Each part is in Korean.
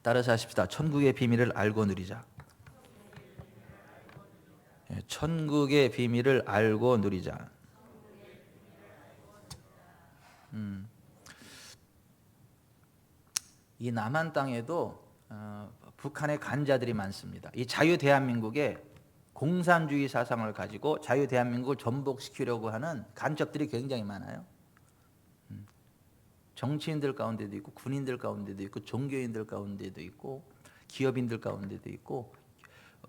따라서 하십시다. 천국의 비밀을 알고 누리자. 천국의 비밀을 알고 누리자. 이 남한 땅에도 북한의 간자들이 많습니다. 이 자유 대한민국에 공산주의 사상을 가지고 자유 대한민국을 전복시키려고 하는 간첩들이 굉장히 많아요. 정치인들 가운데도 있고 군인들 가운데도 있고 종교인들 가운데도 있고 기업인들 가운데도 있고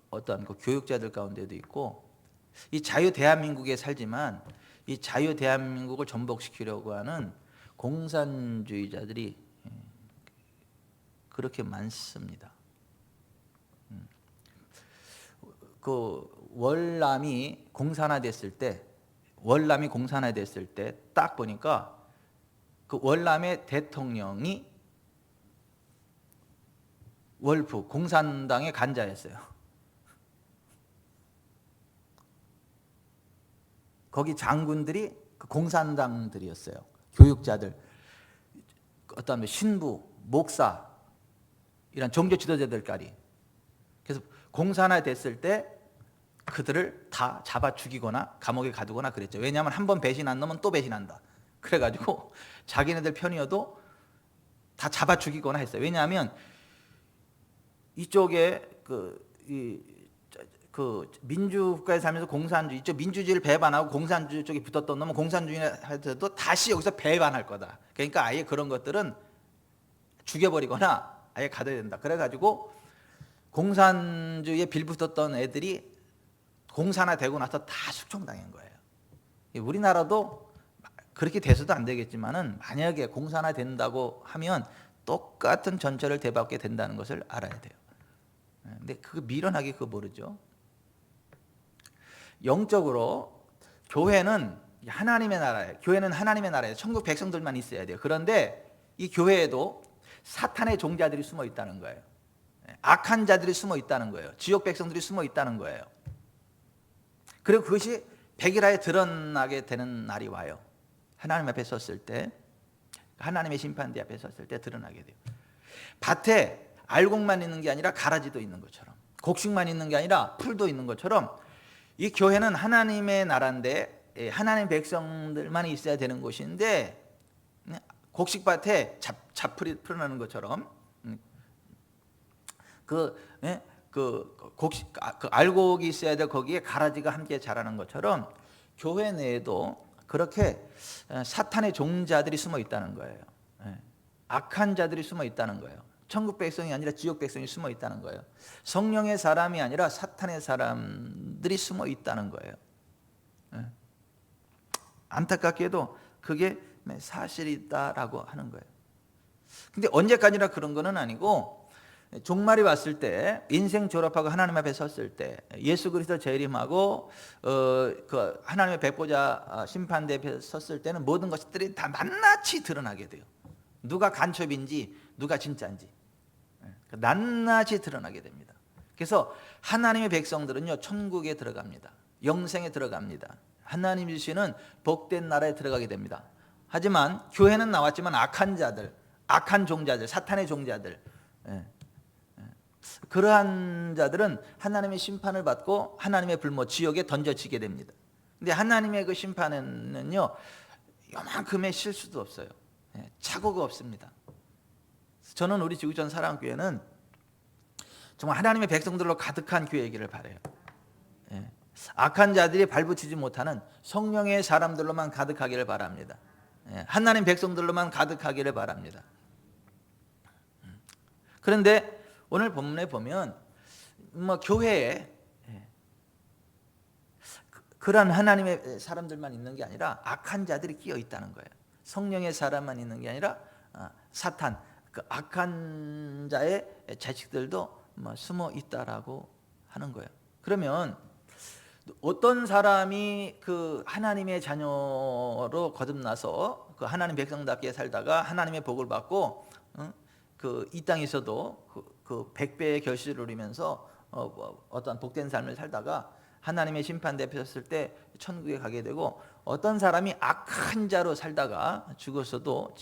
어떤 교육자들 가운데도 있고 이 자유 대한민국에 살지만 이 자유 대한민국을 전복시키려고 하는 공산주의자들이 그렇게 많습니다. 그 월남이 공산화됐을 때 딱 보니까 그 월남의 대통령이 월프 공산당의 간자였어요. 거기 장군들이 그 공산당들이었어요. 교육자들, 어떤 신부, 목사 이런 종교 지도자들까지. 그래서 공산화 됐을 때 그들을 다 잡아 죽이거나 감옥에 가두거나 그랬죠. 왜냐하면 한 번 배신한 놈은 또 배신한다. 그래가지고 자기네들 편이어도 다 잡아 죽이거나 했어요. 왜냐하면 이쪽에 그 민주국가에 살면서 공산주의, 이쪽 민주주의를 배반하고 공산주의 쪽에 붙었던 놈은 공산주의한테도 다시 여기서 배반할 거다. 그러니까 아예 그런 것들은 죽여버리거나 아예 가둬야 된다. 그래가지고 공산주의에 빌붙었던 애들이 공산화되고 나서 다 숙청당한 거예요. 우리나라도 그렇게 돼서도 안 되겠지만은 만약에 공산화된다고 하면 똑같은 전철을 대받게 된다는 것을 알아야 돼요. 근데 그거 미련하게 그거 모르죠. 영적으로 교회는 하나님의 나라예요. 교회는 하나님의 나라예요. 천국 백성들만 있어야 돼요. 그런데 이 교회에도 사탄의 종자들이 숨어 있다는 거예요. 악한 자들이 숨어 있다는 거예요. 지옥 백성들이 숨어 있다는 거예요. 그리고 그것이 백일하에 드러나게 되는 날이 와요. 하나님 앞에 섰을 때, 하나님의 심판대 앞에 섰을 때 드러나게 돼요. 밭에 알곡만 있는 게 아니라 가라지도 있는 것처럼, 곡식만 있는 게 아니라 풀도 있는 것처럼 이 교회는 하나님의 나라인데 하나님의 백성들만 있어야 되는 곳인데 곡식밭에 잡풀이 풀어나는 것처럼 그 알곡이 있어야 될 거기에 가라지가 함께 자라는 것처럼 교회 내에도 그렇게 사탄의 종자들이 숨어 있다는 거예요. 악한 자들이 숨어 있다는 거예요. 천국 백성이 아니라 지옥 백성이 숨어 있다는 거예요. 성령의 사람이 아니라 사탄의 사람들이 숨어 있다는 거예요. 안타깝게도 그게 사실이다라고 하는 거예요. 근데 언제까지나 그런 거는 아니고 종말이 왔을 때, 인생 졸업하고 하나님 앞에 섰을 때, 예수 그리스도 재림하고 그 하나님의 백보자 심판대 앞에 섰을 때는 모든 것들이 다 낱낱이 드러나게 돼요. 누가 간첩인지 누가 진짜인지 낱낱이 드러나게 됩니다. 그래서 하나님의 백성들은요 천국에 들어갑니다. 영생에 들어갑니다. 하나님 주시는 복된 나라에 들어가게 됩니다. 하지만 교회는 나왔지만 악한 자들, 악한 종자들, 사탄의 종자들, 그러한 자들은 하나님의 심판을 받고 하나님의 불모 지옥에 던져지게 됩니다. 근데 하나님의 그 심판에는요 요만큼의 실수도 없어요. 착오가 없습니다. 저는 우리 지구촌 사랑교회는 정말 하나님의 백성들로 가득한 교회이기를 바라요. 악한 자들이 발붙이지 못하는 성령의 사람들로만 가득하기를 바랍니다. 하나님 백성들로만 가득하기를 바랍니다. 그런데 오늘 본문에 보면 교회에 그런 하나님의 사람들만 있는 게 아니라 악한 자들이 끼어 있다는 거예요. 성령의 사람만 있는 게 아니라 사탄, 그 악한 자의 자식들도 숨어 있다라고 하는 거예요. 그러면 어떤 사람이 그 하나님의 자녀로 거듭나서 그 하나님 백성답게 살다가 하나님의 복을 받고 그 이 땅에서도 그 100배의 결실을 누리면서 어떤 복된 삶을 살다가 하나님의 심판대 앞에 섰을 때 천국에 가게 되고 어떤 사람이 악한 자로 살다가 죽어서도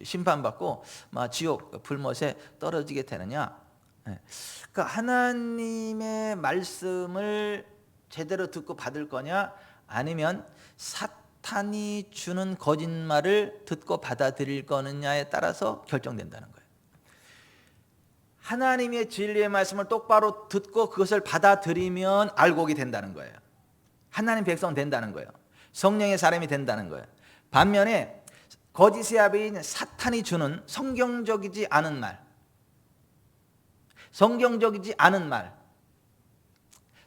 심판받고 지옥 불못에 떨어지게 되느냐? 그러니까 하나님의 말씀을 제대로 듣고 받을 거냐, 아니면 사탄이 주는 거짓말을 듣고 받아들일 거느냐에 따라서 결정된다는 거예요. 하나님의 진리의 말씀을 똑바로 듣고 그것을 받아들이면 알곡이 된다는 거예요. 하나님 백성 된다는 거예요. 성령의 사람이 된다는 거예요. 반면에 거짓의 아비인 사탄이 주는 성경적이지 않은 말,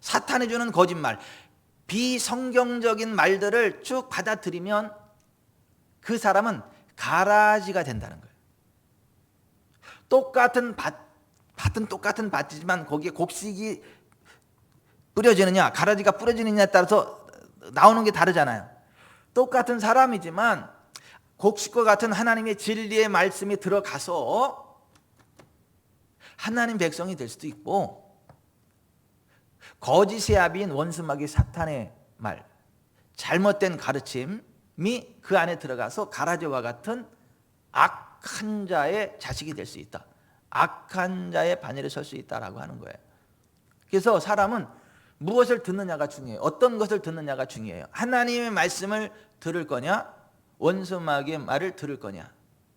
사탄이 주는 거짓말, 비성경적인 말들을 쭉 받아들이면 그 사람은 가라지가 된다는 거예요. 똑같은 밭이지만 거기에 곡식이 뿌려지느냐, 가라지가 뿌려지느냐에 따라서 나오는 게 다르잖아요. 똑같은 사람이지만 곡식과 같은 하나님의 진리의 말씀이 들어가서 하나님 백성이 될 수도 있고, 거짓의 아비인 원수마귀 사탄의 말, 잘못된 가르침이 그 안에 들어가서 가라지와 같은 악한 자의 자식이 될 수 있다. 악한 자의 반열에 설 수 있다라고 하는 거예요. 그래서 사람은 무엇을 듣느냐가 중요해요. 어떤 것을 듣느냐가 중요해요. 하나님의 말씀을 들을 거냐, 원수마귀의 말을 들을 거냐,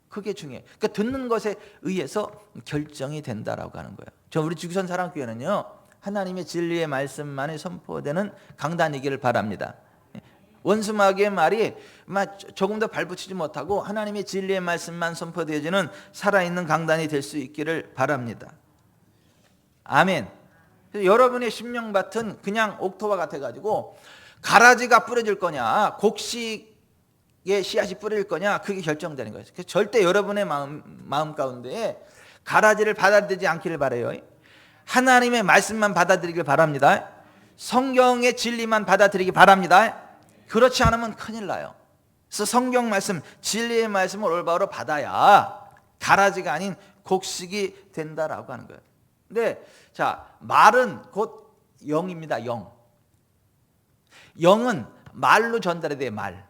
그게 중요해요. 그러니까 듣는 것에 의해서 결정이 된다라고 하는 거예요. 우리 지구촌 사랑교회는요, 하나님의 진리의 말씀만이 선포되는 강단이기를 바랍니다. 원수마귀의 말이 조금 더 발붙이지 못하고 하나님의 진리의 말씀만 선포되어지는 살아있는 강단이 될 수 있기를 바랍니다. 아멘. 여러분의 심령밭은 그냥 옥토와 같아가지고 가라지가 뿌려질 거냐, 곡식의 씨앗이 뿌려질 거냐, 그게 결정되는 거예요. 그래서 절대 여러분의 마음 가운데에 가라지를 받아들이지 않기를 바라요. 하나님의 말씀만 받아들이길 바랍니다. 성경의 진리만 받아들이기 바랍니다. 그렇지 않으면 큰일 나요. 그래서 성경 말씀, 진리의 말씀을 올바로 받아야 가라지가 아닌 곡식이 된다라고 하는 거예요. 근데 자, 말은 곧 영입니다. 영은 말로 전달이 돼요. 말.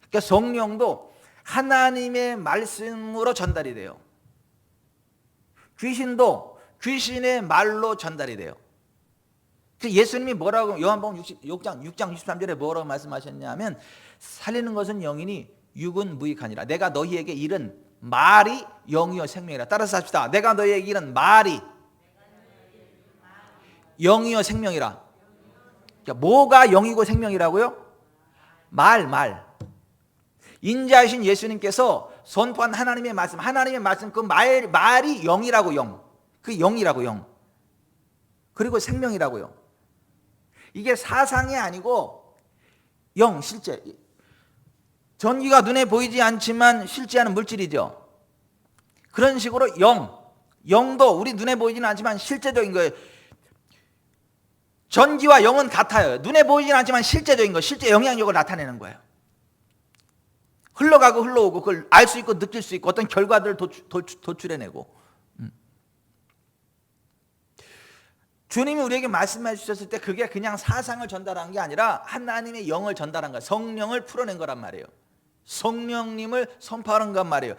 그러니까 성령도 하나님의 말씀으로 전달이 돼요. 귀신도 귀신의 말로 전달이 돼요. 예수님이 뭐라고 요한복음 6장 63절에 뭐라고 말씀하셨냐면, 살리는 것은 영이니 육은 무익하니라. 내가 너희에게 이른 말이 영이요 생명이라. 따라서 합시다. 내가 너희에게 이른 말이 영이요 생명이라. 그러니까 뭐가 영이고 생명이라고요? 말. 인자이신 예수님께서 선포한 하나님의 말씀, 그 말이 영이라고. 그 영이라고. 그리고 생명이라고요. 이게 사상이 아니고 실제. 전기가 눈에 보이지 않지만 실제하는 물질이죠. 그런 식으로 영도 우리 눈에 보이지는 않지만 실제적인 거예요. 전기와 영은 같아요. 눈에 보이지는 않지만 실제적인 거, 실제 영향력을 나타내는 거예요. 흘러가고 흘러오고 그걸 알 수 있고 느낄 수 있고 어떤 결과들을 도출해내고. 주님이 우리에게 말씀해 주셨을 때 그게 그냥 사상을 전달한 게 아니라 하나님의 영을 전달한 거예요. 성령을 풀어낸 거란 말이에요. 성령님을 선포하는 건 말이에요.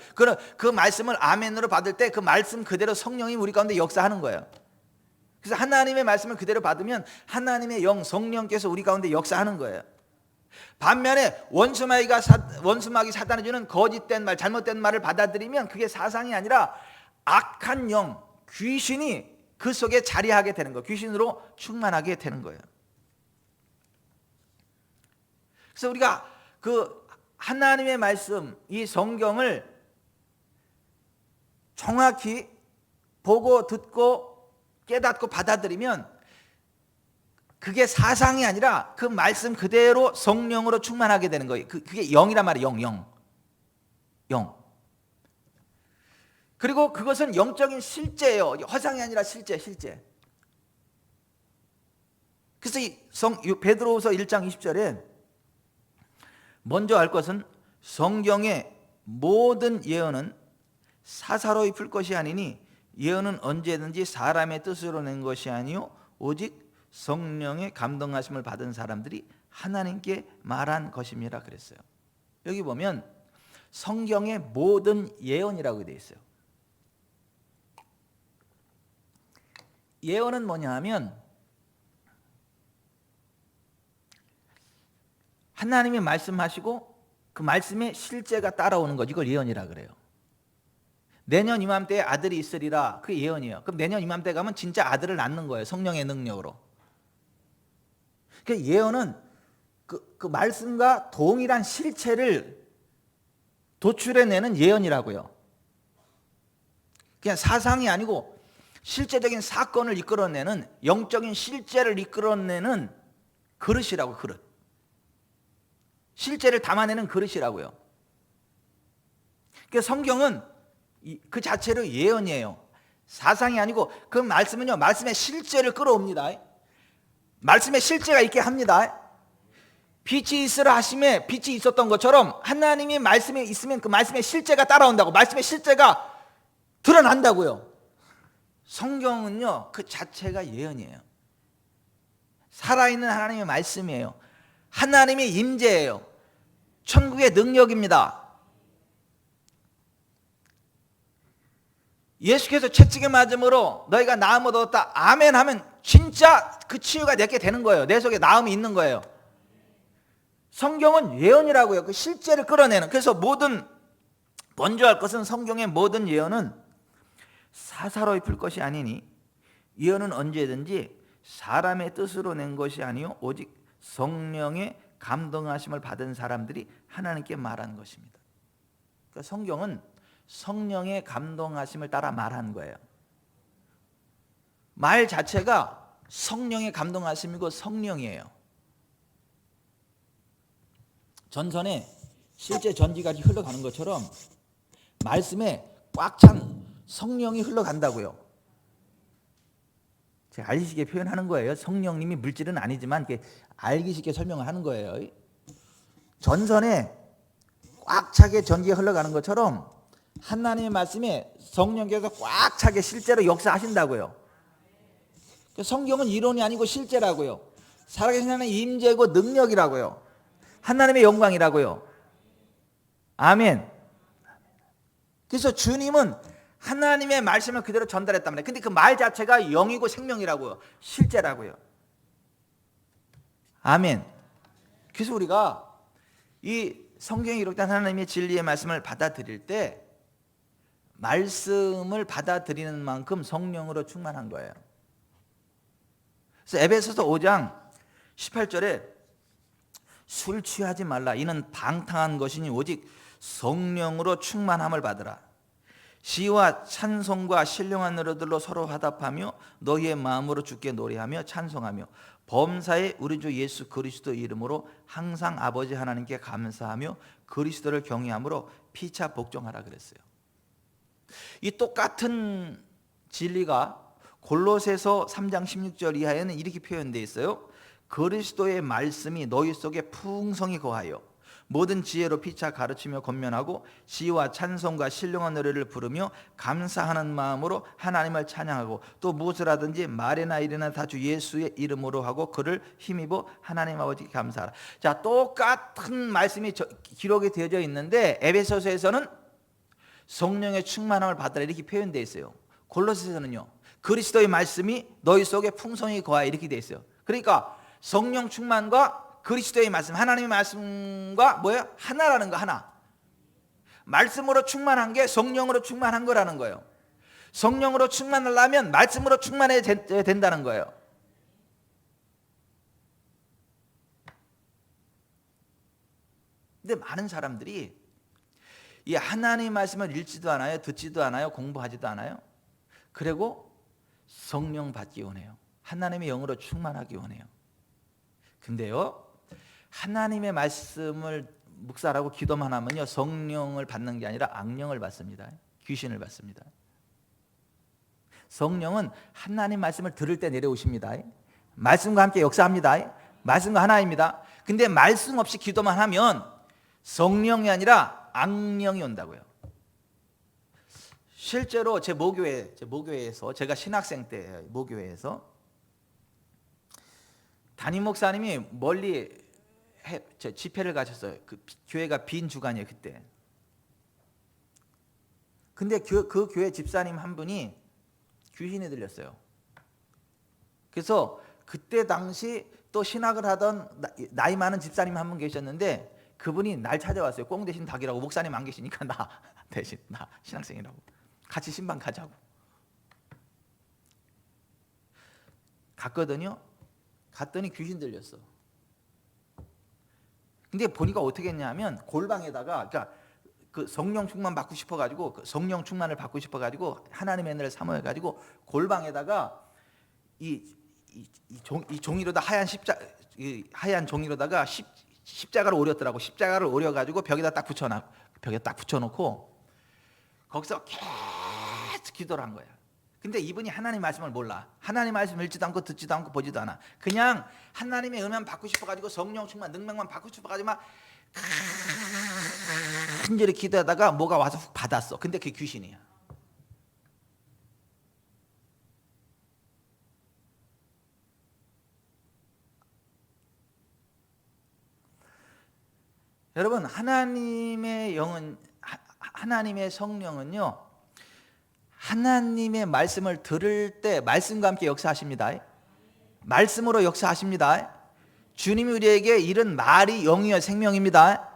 그 말씀을 아멘으로 받을 때 그 말씀 그대로 성령이 우리 가운데 역사하는 거예요. 그래서 하나님의 말씀을 그대로 받으면 하나님의 영, 성령께서 우리 가운데 역사하는 거예요. 반면에 원수마귀 사탄이 주는 거짓된 말, 잘못된 말을 받아들이면 그게 사상이 아니라 악한 영, 귀신이 그 속에 자리하게 되는 거예요. 귀신으로 충만하게 되는 거예요. 그래서 우리가 그 하나님의 말씀, 이 성경을 정확히 보고 듣고 깨닫고 받아들이면 그게 사상이 아니라 그 말씀 그대로 성령으로 충만하게 되는 거예요. 그게 영이란 말이에요. 영. 그리고 그것은 영적인 실제예요. 허상이 아니라 실제. 그래서 베드로후서 1장 20절에 먼저 알 것은 성경의 모든 예언은 사사로이 풀 것이 아니니 예언은 언제든지 사람의 뜻으로 낸 것이 아니요 오직 성령의 감동하심을 받은 사람들이 하나님께 말한 것임이라 그랬어요. 여기 보면 성경의 모든 예언이라고 되어 있어요. 예언은 뭐냐 하면 하나님이 말씀하시고 그 말씀에 실제가 따라오는 거지. 이걸 예언이라 그래요. 내년 이맘때에 아들이 있으리라, 그 예언이에요. 그럼 내년 이맘때 가면 진짜 아들을 낳는 거예요. 성령의 능력으로. 그 예언은 그 말씀과 동일한 실체를 도출해내는 예언이라고요. 그냥 사상이 아니고 실제적인 사건을 이끌어내는, 영적인 실제를 이끌어내는 그릇이라고. 그릇. 실제를 담아내는 그릇이라고요. 그러니까 성경은 그 자체로 예언이에요. 사상이 아니고 그 말씀은요, 말씀의 실제를 끌어옵니다. 말씀의 실제가 있게 합니다. 빛이 있으라 하심에 빛이 있었던 것처럼 하나님의 말씀에 있으면 그 말씀의 실제가 따라온다고. 말씀의 실제가 드러난다고요. 성경은요, 그 자체가 예언이에요. 살아있는 하나님의 말씀이에요. 하나님의 임재예요. 천국의 능력입니다. 예수께서 채찍에 맞음으로 너희가 나음을 얻었다, 아멘 하면 진짜 그 치유가 내게 되는 거예요. 내 속에 나음이 있는 거예요. 성경은 예언이라고요. 그 실제를 끌어내는. 그래서 먼저 할 것은, 성경의 모든 예언은 사사로이 풀 것이 아니니 예언은 언제든지 사람의 뜻으로 낸 것이 아니요 오직 성령의 감동하심을 받은 사람들이 하나님께 말한 것입니다. 그러니까 성경은 성령의 감동하심을 따라 말한 거예요. 말 자체가 성령의 감동하심이고 성령이에요. 전선에 실제 전기가 흘러가는 것처럼 말씀에 꽉 찬 성령이 흘러간다고요. 제가 알기 쉽게 표현하는 거예요. 성령님이 물질은 아니지만 알기 쉽게 설명을 하는 거예요. 전선에 꽉 차게 전기가 흘러가는 것처럼 하나님의 말씀에 성령께서 꽉 차게 실제로 역사하신다고요. 성경은 이론이 아니고 실제라고요. 살아계신 하나님의 임재고 능력이라고요. 하나님의 영광이라고요. 아멘. 그래서 주님은 하나님의 말씀을 그대로 전달했단 말이에요. 근데 그 말 자체가 영이고 생명이라고요. 실제라고요. 아멘. 그래서 우리가 이 성경에 기록된 하나님의 진리의 말씀을 받아들일 때 말씀을 받아들이는 만큼 성령으로 충만한 거예요. 그래서 에베소서 5장 18절에 술 취하지 말라. 이는 방탕한 것이니 오직 성령으로 충만함을 받으라. 시와 찬송과 신령한 노래들로 서로 화답하며 너희의 마음으로 주께 노래하며 찬송하며 범사에 우리 주 예수 그리스도 이름으로 항상 아버지 하나님께 감사하며 그리스도를 경외함으로 피차 복종하라 그랬어요. 이 똑같은 진리가 골로새서 3장 16절 이하에는 이렇게 표현되어 있어요. 그리스도의 말씀이 너희 속에 풍성히 거하여 모든 지혜로 피차 가르치며 권면하고 시와 찬송과 신령한 노래를 부르며 감사하는 마음으로 하나님을 찬양하고 또 무엇을 하든지 말이나 일이나 다 주 예수의 이름으로 하고 그를 힘입어 하나님 아버지께 감사하라. 자, 똑같은 말씀이 기록이 되어져 있는데 에베소서에서는 성령의 충만함을 받으라 이렇게 표현되어 있어요. 골로새서는요, 그리스도의 말씀이 너희 속에 풍성히 거하여 이렇게 되어 있어요. 그러니까 성령 충만과 그리스도의 말씀, 하나님의 말씀과 뭐예요? 하나라는 거. 하나. 말씀으로 충만한 게 성령으로 충만한 거라는 거예요. 성령으로 충만하려면 말씀으로 충만해야 된다는 거예요. 근데 많은 사람들이 이 하나님의 말씀을 읽지도 않아요, 듣지도 않아요, 공부하지도 않아요. 그리고 성령 받기 원해요. 하나님의 영으로 충만하기 원해요. 근데요, 하나님의 말씀을 묵살하고 기도만 하면요, 성령을 받는 게 아니라 악령을 받습니다. 귀신을 받습니다. 성령은 하나님 말씀을 들을 때 내려오십니다. 말씀과 함께 역사합니다. 말씀과 하나입니다. 근데 말씀 없이 기도만 하면 성령이 아니라 악령이 온다고요. 실제로 제 모교회에서 제가 신학생 때 모교회에서 담임 목사님이 멀리 집회를 가셨어요. 교회가 빈 주간이에요 그때. 근데 그 교회 집사님 한 분이 귀신이 들렸어요. 그래서 그때 당시 또 신학을 하던 나이 많은 집사님 한 분 계셨는데 그분이 날 찾아왔어요. 꽁 대신 닭이라고. 목사님 안 계시니까 나 대신 나 신학생이라고 같이 신방 가자고. 갔거든요. 갔더니 귀신 들렸어. 근데 보니까 어떻게 했냐면 골방에다가 그러니까 그 성령 충만 받고 싶어가지고 그 성령 충만을 받고 싶어가지고 하나님의 은혜를 사모해가지고 골방에다가 이 종이로다 하얀 종이로다가 십자가를 오렸더라고. 십자가를 오려가지고 벽에다 딱 붙여놓고 거기서 계속 기도를 한 거야. 근데 이분이 하나님 말씀을 몰라. 하나님 말씀 읽지도 않고 듣지도 않고 보지도 않아. 그냥 하나님의 은혜만 받고 싶어가지고 성령 충만 능력만 받고 싶어가지고 막 간절히 기도하다가 뭐가 와서 훅 받았어. 근데 그게 귀신이야. 여러분, 하나님의 영은, 하나님의 성령은요, 하나님의 말씀을 들을 때 말씀과 함께 역사하십니다. 말씀으로 역사하십니다. 주님이 우리에게 이른 말이 영이요 생명입니다.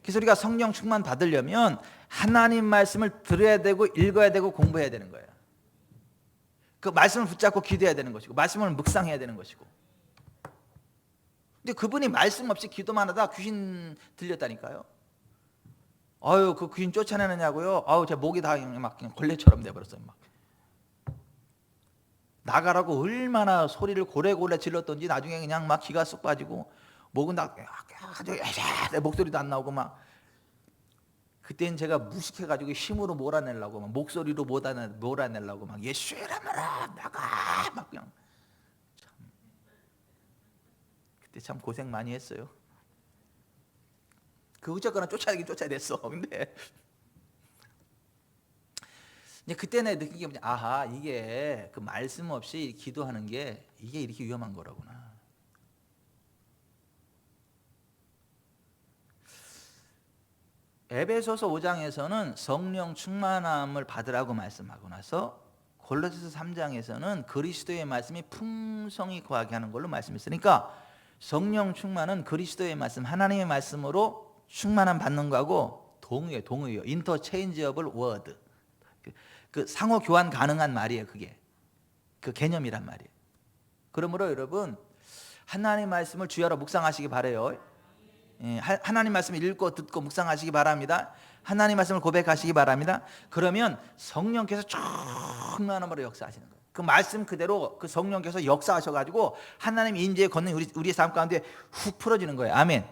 그래서 우리가 성령 충만 받으려면 하나님 말씀을 들어야 되고 읽어야 되고 공부해야 되는 거예요. 그 말씀을 붙잡고 기도해야 되는 것이고 말씀을 묵상해야 되는 것이고. 근데 그분이 말씀 없이 기도만 하다 귀신 들렸다니까요. 아유, 그 귀신 쫓아내느냐고요? 아유, 제 목이 다 막 그냥 걸레처럼 돼버렸어요. 막 나가라고 얼마나 소리를 고래고래 질렀던지 나중에 그냥 막 기가 쏙 빠지고 목은 다 아주 목소리도 안 나오고 막. 그때는 제가 무식해가지고 힘으로 몰아내려고 막 목소리로 몰아내려고 막 예수의 이름으로 나가 막 그냥. 그때 참 고생 많이 했어요. 그 어쨌거나 쫓아내긴 쫓아냈어. 근데 그때는 느낀 게 뭐냐, 아하, 이게 그 말씀 없이 기도하는 게 이게 이렇게 위험한 거라구나. 에베소서 5장에서는 성령 충만함을 받으라고 말씀하고 나서 골로새서 3장에서는 그리스도의 말씀이 풍성히 거하게 하는 걸로 말씀했으니까 성령 충만은 그리스도의 말씀, 하나님의 말씀으로 충만함 받는 거하고 동의어요. interchangeable word. 그 상호 교환 가능한 말이에요. 그게 그 개념이란 말이에요. 그러므로 여러분 하나님 말씀을 주야로 묵상하시기 바라요. 하나님 말씀을 읽고 듣고 묵상하시기 바랍니다. 하나님 말씀을 고백하시기 바랍니다. 그러면 성령께서 충만함으로 역사하시는 거예요. 그 말씀 그대로 그 성령께서 역사하셔가지고 하나님 임재의 권능이 우리의 삶 가운데 훅 풀어지는 거예요. 아멘.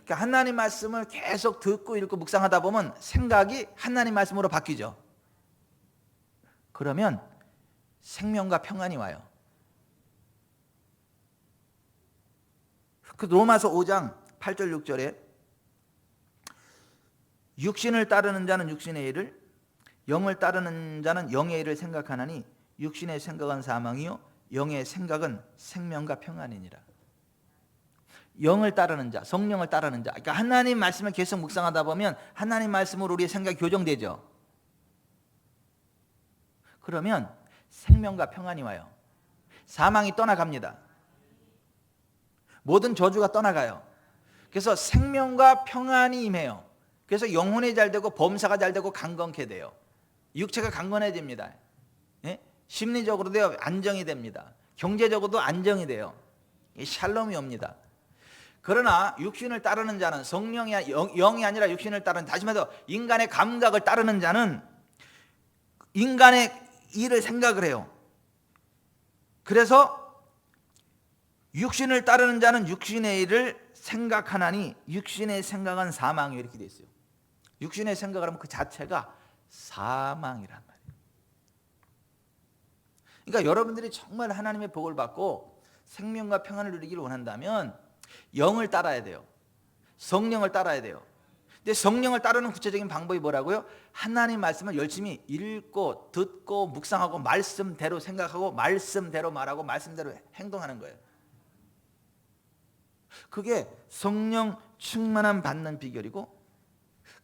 그러니까 하나님 말씀을 계속 듣고 읽고 묵상하다 보면 생각이 하나님 말씀으로 바뀌죠. 그러면 생명과 평안이 와요. 그 로마서 5장 8절 6절에 육신을 따르는 자는 육신의 일을, 영을 따르는 자는 영의 일을 생각하나니 육신의 생각은 사망이요 영의 생각은 생명과 평안이니라. 영을 따르는 자, 성령을 따르는 자. 그러니까 하나님 말씀을 계속 묵상하다 보면 하나님 말씀으로 우리의 생각이 교정되죠. 그러면 생명과 평안이 와요. 사망이 떠나갑니다. 모든 저주가 떠나가요. 그래서 생명과 평안이 임해요. 그래서 영혼이 잘 되고 범사가 잘 되고 강건케 돼요. 육체가 강건해집니다. 예? 심리적으로도 안정이 됩니다. 경제적으로도 안정이 돼요. 샬롬이 옵니다. 그러나 육신을 따르는 자는 영이 아니라 육신을 따르는, 다시 말해서 인간의 감각을 따르는 자는 인간의 일을 생각을 해요. 그래서 육신을 따르는 자는 육신의 일을 생각하나니 육신의 생각은 사망이요, 이렇게 돼 있어요. 육신의 생각을 하면 그 자체가 사망이란 말이에요. 그러니까 여러분들이 정말 하나님의 복을 받고 생명과 평안을 누리기를 원한다면 영을 따라야 돼요. 성령을 따라야 돼요. 근데 성령을 따르는 구체적인 방법이 뭐라고요? 하나님 말씀을 열심히 읽고 듣고 묵상하고 말씀대로 생각하고 말씀대로 말하고 말씀대로 행동하는 거예요. 그게 성령 충만함 받는 비결이고,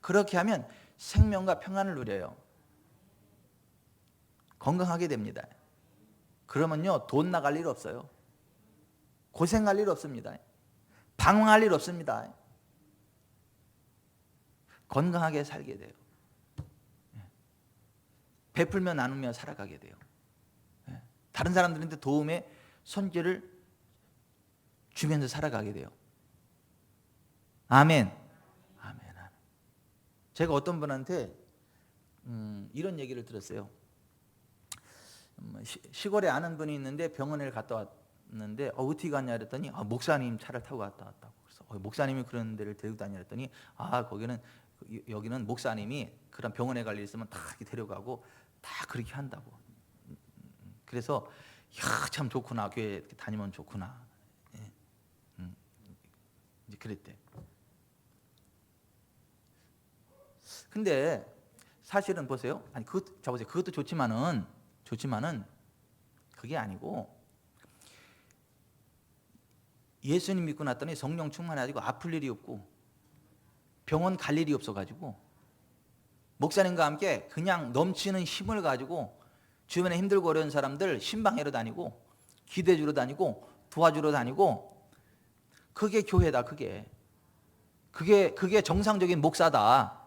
그렇게 하면 생명과 평안을 누려요. 건강하게 됩니다. 그러면요, 돈 나갈 일 없어요. 고생할 일 없습니다. 방황할 일 없습니다. 건강하게 살게 돼요. 베풀며 나누며 살아가게 돼요. 다른 사람들한테 도움의 손길을 주면서 살아가게 돼요. 아멘. 아멘. 제가 어떤 분한테 이런 얘기를 들었어요. 시골에 아는 분이 있는데 병원에 갔다 왔는데 어떻게 갔냐 그랬더니 목사님 차를 타고 왔다고. 그래서 목사님이 그런 데를 데리고 다니냐 그랬더니 여기는 목사님이 그런 병원에 갈 일 있으면 다 이렇게 데려가고 다 그렇게 한다고. 그래서 참 좋구나, 교회 다니면 좋구나. 이제 그랬대. 근데 사실은 보세요. 아니 그것도 좋지만은 그게 아니고, 예수님 믿고 났더니 성령 충만해가지고 아플 일이 없고 병원 갈 일이 없어가지고 목사님과 함께 그냥 넘치는 힘을 가지고 주변에 힘들고 어려운 사람들 신방하러 다니고 기도해주러 다니고 도와주러 다니고, 그게 교회다. 그게 정상적인 목사다.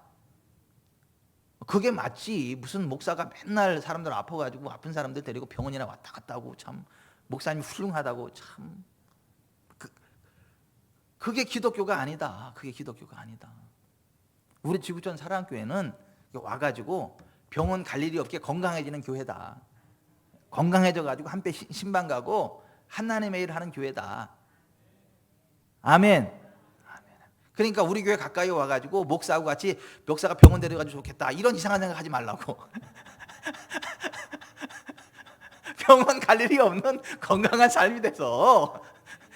그게 맞지. 무슨 목사가 맨날 사람들 아파가지고 아픈 사람들 데리고 병원이나 왔다 갔다 하고, 참 목사님이 훌륭하다고. 참 그게 기독교가 아니다. 그게 기독교가 아니다. 우리 지구촌 사랑교회는 와가지고 병원 갈 일이 없게 건강해지는 교회다. 건강해져가지고 한배 신방 가고 하나님의 일을 하는 교회다. 아멘. 그러니까 우리 교회 가까이 와가지고 목사하고 같이 목사가 병원 데려가지고 좋겠다, 이런 이상한 생각 하지 말라고. 병원 갈 일이 없는 건강한 삶이 돼서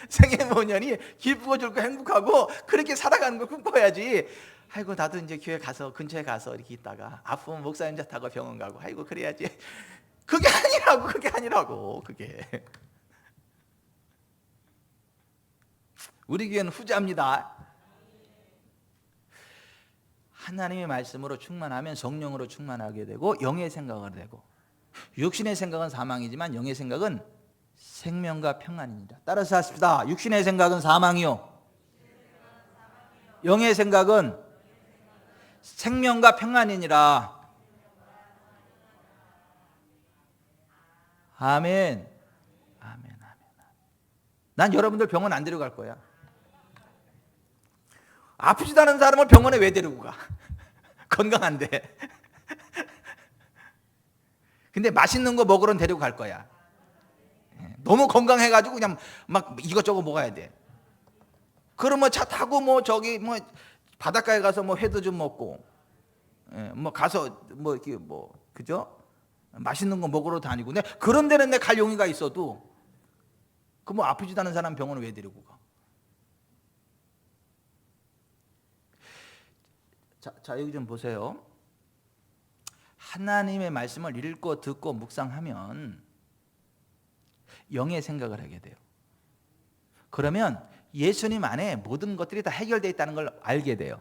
생애모년이 기쁘고 즐겁고 행복하고 그렇게 살아가는 걸 꿈꿔야지. 아이고 나도 이제 교회 가서 근처에 가서 이렇게 있다가 아프면 목사님 자 타고 병원 가고, 아이고 그래야지. 그게 아니라고. 그게 우리 교회는 후자입니다. 하나님의 말씀으로 충만하면 성령으로 충만하게 되고 영의 생각을 되고, 육신의 생각은 사망이지만 영의 생각은 생명과 평안입니다. 따라서 하십시다. 육신의 생각은 사망이요, 영의 생각은 생명과 평안이니라. 아멘. 난 여러분들 병원 안 데려갈 거야. 아프지도 않은 사람을 병원에 왜 데리고 가? 건강한데. 근데 맛있는 거 먹으러 데리고 갈 거야. 너무 건강해가지고 그냥 막 이것저것 먹어야 돼. 그러면 차 타고 바닷가에 가서 회도 좀 먹고, 가서 그죠? 맛있는 거 먹으러 다니고. 그런 데는 내 갈 용의가 있어도 그 아프지도 않은 사람 병원을 왜 데리고 가? 자 여기 좀 보세요. 하나님의 말씀을 읽고 듣고 묵상하면 영의 생각을 하게 돼요. 그러면 예수님 안에 모든 것들이 다 해결되어 있다는 걸 알게 돼요.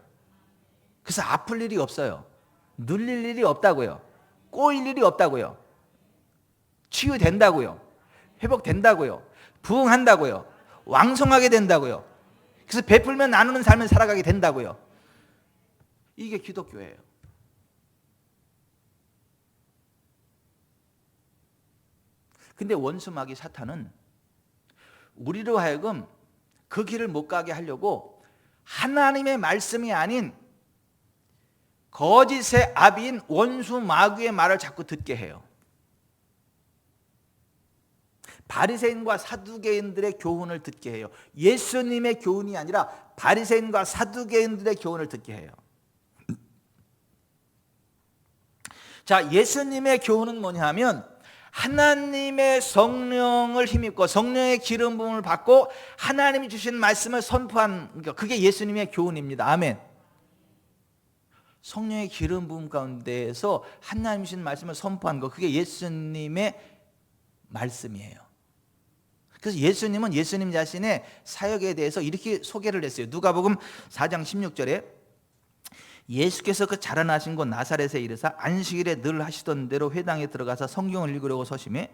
그래서 아플 일이 없어요. 눌릴 일이 없다고요. 꼬일 일이 없다고요. 치유된다고요. 회복된다고요. 부흥한다고요. 왕성하게 된다고요. 그래서 베풀며 나누는 삶을 살아가게 된다고요. 이게 기독교예요. 근데 원수 마귀 사탄은 우리로 하여금 그 길을 못 가게 하려고 하나님의 말씀이 아닌 거짓의 아비인 원수 마귀의 말을 자꾸 듣게 해요. 바리새인과 사두개인들의 교훈을 듣게 해요. 예수님의 교훈이 아니라 바리새인과 사두개인들의 교훈을 듣게 해요. 자, 예수님의 교훈은 뭐냐 하면 하나님의 성령을 힘입고 성령의 기름 부음을 받고 하나님이 주신 말씀을 선포한, 그게 예수님의 교훈입니다. 아멘. 성령의 기름 부음 가운데에서 하나님이 주신 말씀을 선포한 거, 그게 예수님의 말씀이에요. 그래서 예수님은 예수님 자신의 사역에 대해서 이렇게 소개를 했어요. 누가복음 4장 16절에 예수께서 그 자라나신 곳 나사렛에 이르사 안식일에 늘 하시던 대로 회당에 들어가서 성경을 읽으려고 서심해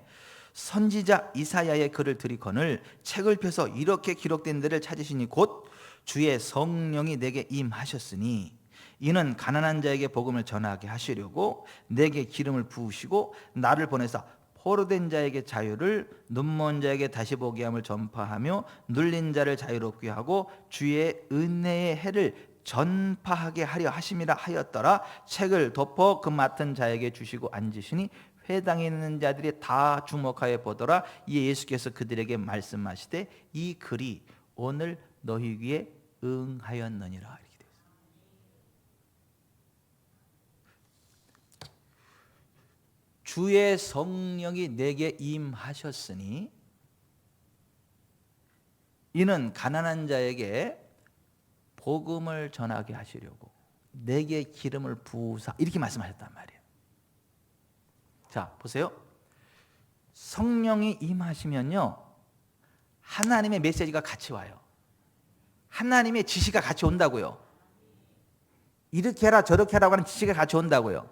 선지자 이사야의 글을 들이거늘 책을 펴서 이렇게 기록된 데를 찾으시니 곧 주의 성령이 내게 임하셨으니 이는 가난한 자에게 복음을 전하게 하시려고 내게 기름을 부으시고 나를 보내사 포로된 자에게 자유를 눈먼 자에게 다시 보게 함을 전파하며 눌린 자를 자유롭게 하고 주의 은혜의 해를 전파하게 하려 하심이라 하였더라. 책을 덮어 그 맡은 자에게 주시고 앉으시니 회당에 있는 자들이 다 주목하여 보더라. 이에 예수께서 그들에게 말씀하시되 이 글이 오늘 너희 귀에 응하였느니라. 이렇게 되어 있습니다. 주의 성령이 내게 임하셨으니 이는 가난한 자에게 복음을 전하게 하시려고 내게 기름을 부으사 이렇게 말씀하셨단 말이에요. 자, 보세요. 성령이 임하시면요 하나님의 메시지가 같이 와요. 하나님의 지시가 같이 온다고요. 이렇게 해라 저렇게 하라고 하는 지시가 같이 온다고요.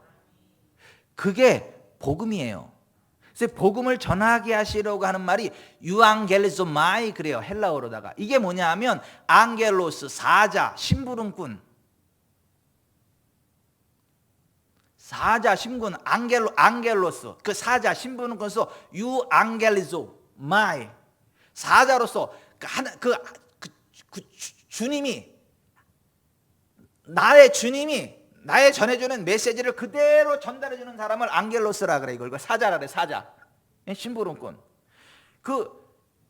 그게 복음이에요. 그래서 복음을 전하게 하시려고 하는 말이 유앙겔리조마이 그래요. 헬라어로다가. 이게 뭐냐 하면 앙겔로스, 사자, 심부름꾼. 사자, 심군, 앙겔로스. 그 사자, 심부름꾼으로서 유앙겔리조마이. 사자로서 주님이 나의 주님이 나의 전해주는 메시지를 그대로 전달해주는 사람을 앙겔로스라 그래. 이걸 사자라 그래. 사자, 심부름꾼. 그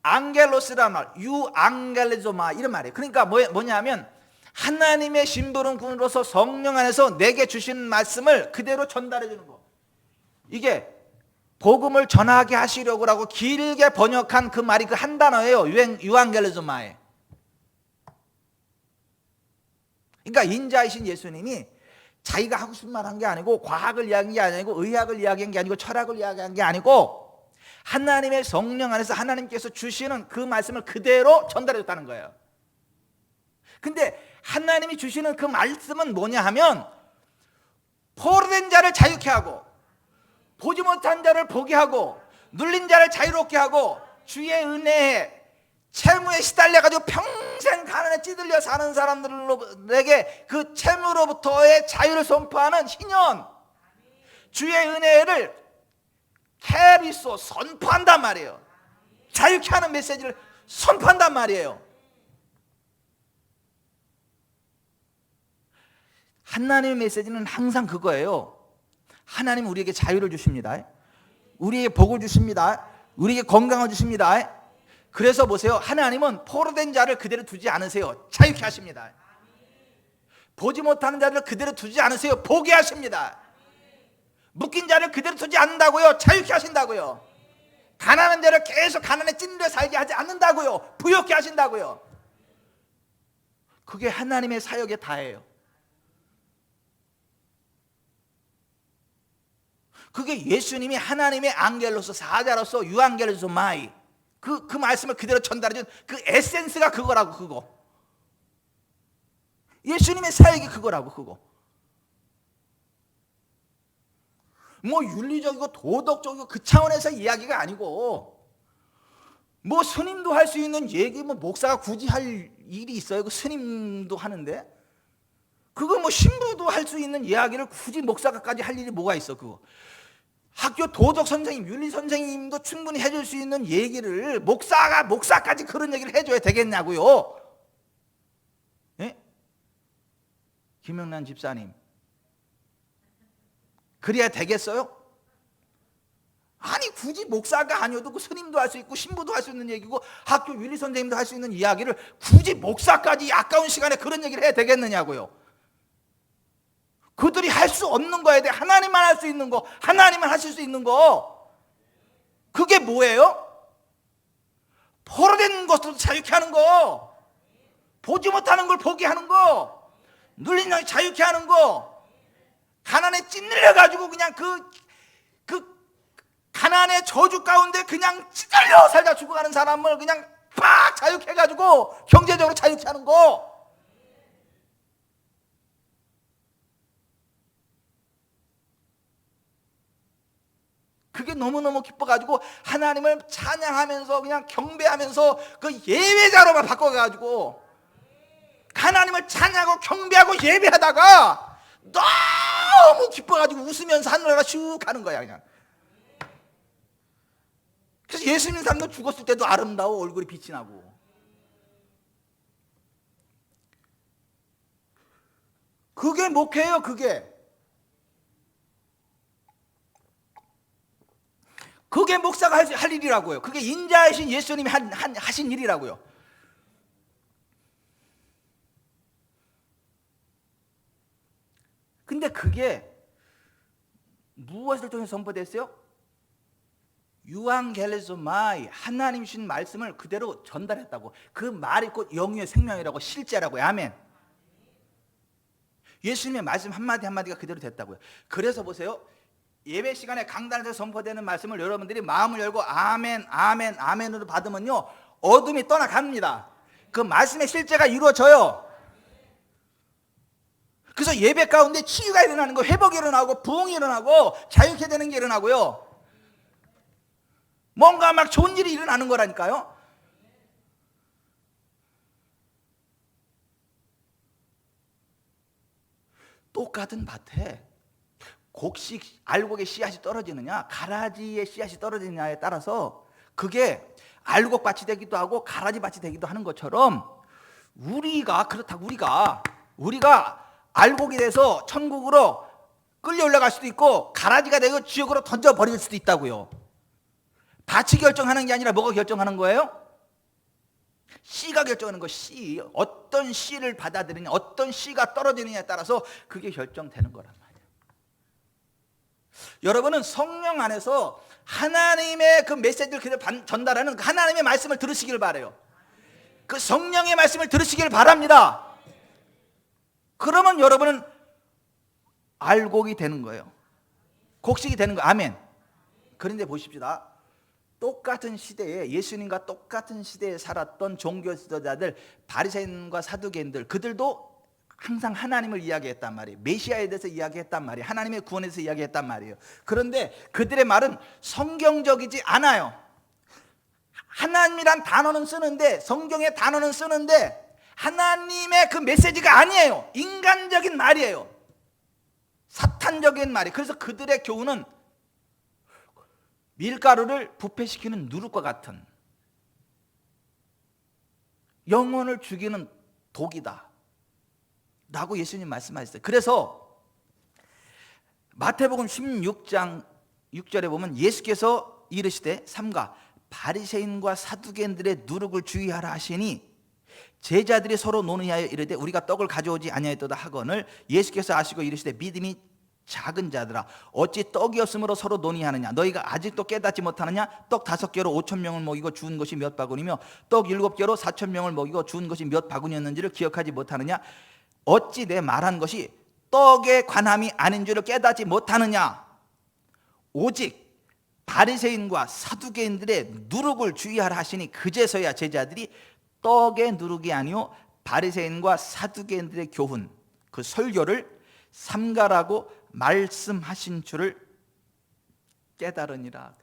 앙겔로스란 말, 유앙겔리조마 이런 말이에요. 그러니까 뭐냐면 하나님의 심부름꾼으로서 성령 안에서 내게 주신 말씀을 그대로 전달해주는 거. 이게 복음을 전하게 하시려고라고 길게 번역한 그 말이 그 한 단어예요. 유앙겔리조마에. 그러니까 인자이신 예수님이 자기가 하고 싶은 말 한 게 아니고 과학을 이야기한 게 아니고 의학을 이야기한 게 아니고 철학을 이야기한 게 아니고 하나님의 성령 안에서 하나님께서 주시는 그 말씀을 그대로 전달해 줬다는 거예요. 근데 하나님이 주시는 그 말씀은 뭐냐 하면 포로된 자를 자유케 하고 보지 못한 자를 보게 하고 눌린 자를 자유롭게 하고 주의 은혜에 채무에 시달려가지고 평생 가난에 찌들려 사는 사람들에게 그 채무로부터의 자유를 선포하는 희년, 주의 은혜를 캐리소 선포한단 말이에요. 자유케 하는 메시지를 선포한단 말이에요. 하나님의 메시지는 항상 그거예요. 하나님 우리에게 자유를 주십니다. 우리에게 복을 주십니다. 우리에게 건강을 주십니다. 그래서 보세요. 하나님은 포로된 자를 그대로 두지 않으세요. 자유케 하십니다. 보지 못하는 자를 그대로 두지 않으세요. 보게 하십니다. 묶인 자를 그대로 두지 않는다고요. 자유케 하신다고요. 가난한 자를 계속 가난에 찔려 살게 하지 않는다고요. 부욕케 하신다고요. 그게 하나님의 사역의 다예요. 그게 예수님이 하나님의 앙겔로서 사자로서 유앙겔로서 마이 그 말씀을 그대로 전달해준 그 에센스가 그거라고. 그거 예수님의 사역이 그거라고. 그거 뭐 윤리적이고 도덕적이고 그 차원에서 이야기가 아니고 뭐 스님도 할 수 있는 얘기 뭐 목사가 굳이 할 일이 있어요? 그 스님도 하는데 그거 뭐 신부도 할 수 있는 이야기를 굳이 목사가까지 할 일이 뭐가 있어? 그거 학교 도덕 선생님, 윤리 선생님도 충분히 해줄 수 있는 얘기를 목사까지 그런 얘기를 해줘야 되겠냐고요. 예? 김영란 집사님, 그래야 되겠어요? 아니 굳이 목사가 아니어도 그 스님도 할 수 있고 신부도 할 수 있는 얘기고 학교 윤리 선생님도 할 수 있는 이야기를 굳이 목사까지 아까운 시간에 그런 얘기를 해야 되겠느냐고요. 그들이 할 수 없는 거에 대해 하나님만 할 수 있는 거, 하나님만 하실 수 있는 거, 그게 뭐예요? 포로된 것도 자유케 하는 거, 보지 못하는 걸 보게 하는 거, 눌린 자를 자유케 하는 거, 가난에 찔려가지고 그냥 가난의 저주 가운데 그냥 찌들려 살다 죽어가는 사람을 그냥 팍 자유해가지고 경제적으로 자유케 하는 거. 그게 너무너무 기뻐가지고 하나님을 찬양하면서 그냥 경배하면서 그 예배자로만 바꿔가지고 하나님을 찬양하고 경배하고 예배하다가 너무 기뻐가지고 웃으면서 하늘나라 슉 가는 거야 그냥. 그래서 예수 믿는 사람도 죽었을 때도 아름다워 얼굴이 빛이 나고. 그게 목회예요. 그게 목사가 할 일이라고요. 그게 인자이신 예수님이 하신 일이라고요. 근데 그게 무엇을 통해 선포됐어요? 유앙겔레소마이, 하나님 주신 말씀을 그대로 전달했다고. 그 말이 곧 영유의 생명이라고, 실제라고요. 아멘. 예수님의 말씀 한마디 한마디가 그대로 됐다고요. 그래서 보세요, 예배 시간에 강단에서 선포되는 말씀을 여러분들이 마음을 열고 아멘 아멘 아멘으로 받으면요, 어둠이 떠나갑니다. 그 말씀의 실제가 이루어져요. 그래서 예배 가운데 치유가 일어나는 거, 회복이 일어나고 부흥이 일어나고 자유케 되는 게 일어나고요, 뭔가 막 좋은 일이 일어나는 거라니까요. 똑같은 밭에 곡식, 알곡의 씨앗이 떨어지느냐 가라지의 씨앗이 떨어지느냐에 따라서 그게 알곡밭이 되기도 하고 가라지밭이 되기도 하는 것처럼, 우리가 그렇다고 우리가 알곡이 돼서 천국으로 끌려 올라갈 수도 있고 가라지가 되고 지옥으로 던져버릴 수도 있다고요. 밭이 결정하는 게 아니라 뭐가 결정하는 거예요? 씨가 결정하는 거. 씨, 어떤 씨를 받아들이냐, 어떤 씨가 떨어지느냐에 따라서 그게 결정되는 거란 말이에요. 여러분은 성령 안에서 하나님의 그 메시지를 그대로 전달하는 하나님의 말씀을 들으시길 바라요. 그 성령의 말씀을 들으시길 바랍니다. 그러면 여러분은 알곡이 되는 거예요. 곡식이 되는 거예요. 아멘. 그런데 보십시다. 똑같은 시대에, 예수님과 똑같은 시대에 살았던 종교 지도자들, 바리새인과 사두개인들, 그들도 항상 하나님을 이야기했단 말이에요. 메시아에 대해서 이야기했단 말이에요. 하나님의 구원에 대해서 이야기했단 말이에요. 그런데 그들의 말은 성경적이지 않아요. 하나님이란 단어는 쓰는데, 성경의 단어는 쓰는데 하나님의 그 메시지가 아니에요. 인간적인 말이에요. 사탄적인 말이에요. 그래서 그들의 교훈은 밀가루를 부패시키는 누룩과 같은, 영혼을 죽이는 독이다 라고 예수님 말씀하셨어요. 그래서 마태복음 16장 6절에 보면 예수께서 이르시되 삼가 바리새인과 사두개인들의 누룩을 주의하라 하시니 제자들이 서로 논의하여 이르되 우리가 떡을 가져오지 아니하였도다 하거늘 예수께서 아시고 이르시되 믿음이 작은 자들아 어찌 떡이 없으므로 서로 논의하느냐. 너희가 아직도 깨닫지 못하느냐. 떡 5개로 5,000명을 먹이고 주운 것이 몇 바구니며 떡 7개로 4,000명을 먹이고 주운 것이 몇 바구니였는지를 기억하지 못하느냐. 어찌 내 말한 것이 떡에 관함이 아닌 줄을 깨닫지 못하느냐. 오직 바리새인과 사두개인들의 누룩을 주의하라 하시니 그제서야 제자들이 떡의 누룩이 아니요 바리새인과 사두개인들의 교훈, 그 설교를 삼가라고 말씀하신 줄을 깨달으니라.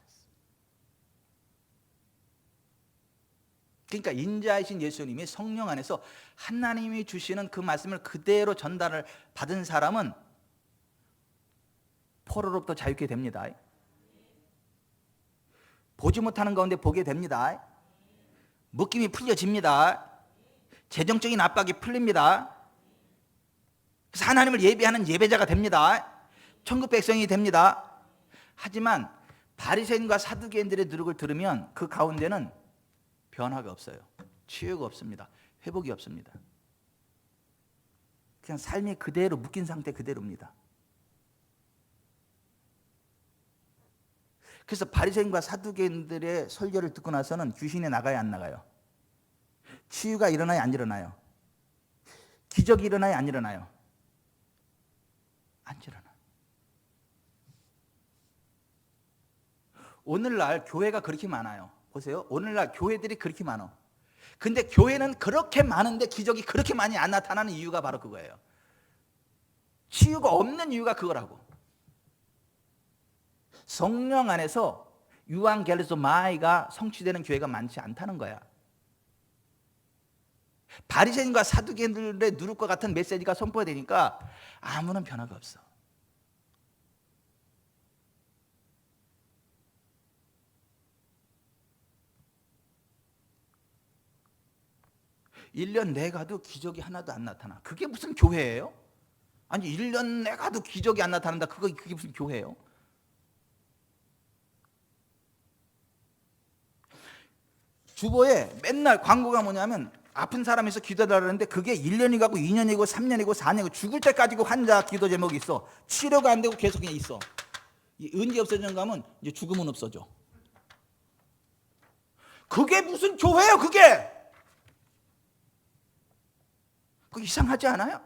그러니까 인자이신 예수님이 성령 안에서 하나님이 주시는 그 말씀을 그대로 전달을 받은 사람은 포로로부터 자유케 됩니다. 보지 못하는 가운데 보게 됩니다. 묶임이 풀려집니다. 재정적인 압박이 풀립니다. 그래서 하나님을 예배하는 예배자가 됩니다. 천국 백성이 됩니다. 하지만 바리새인과 사두개인들의 누룩을 들으면 그 가운데는 변화가 없어요. 치유가 없습니다. 회복이 없습니다. 그냥 삶이 그대로 묶인 상태 그대로입니다. 그래서 바리새인과 사두개인들의 설교를 듣고 나서는 귀신이 나가요, 안 나가요? 치유가 일어나요, 안 일어나요? 기적이 일어나요, 안 일어나요? 안 일어나. 오늘날 교회가 그렇게 많아요. 보세요. 오늘날 교회들이 그렇게 많아. 근데 교회는 그렇게 많은데 기적이 그렇게 많이 안 나타나는 이유가 바로 그거예요. 치유가 없는 이유가 그거라고. 성령 안에서 유앙겔리소마이가 성취되는 교회가 많지 않다는 거야. 바리새인과 사두개인들의 누룩과 같은 메시지가 선포되니까 아무런 변화가 없어. 일 년 내가도 기적이 하나도 안 나타나. 그게 무슨 교회예요? 아니 1년 내가도 기적이 안 나타난다. 그게 무슨 교회예요? 주보에 맨날 광고가 뭐냐면 아픈 사람에서 기도해달라는데 그게 1년이 가고 2년이고 3년이고 4년이고 죽을 때까지고 환자 기도 제목이 있어. 치료가 안 되고 계속 그냥 있어. 은기 없어지는 거 하면 이제 죽으면 없어져. 그게 무슨 교회예요 그게? 그거 이상하지 않아요?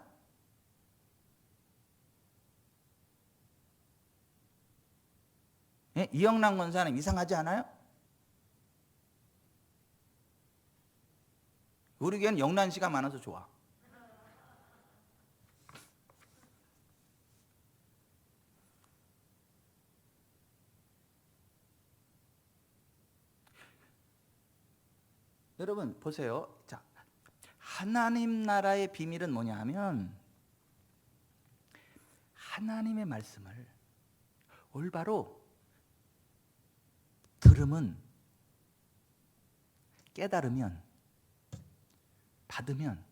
예? 이영란 권사님 이상하지 않아요? 우리 교회는 영란 씨가 많아서 좋아. 여러분 보세요. 자, 하나님 나라의 비밀은 뭐냐 하면 하나님의 말씀을 올바로 들으면, 깨달으면, 받으면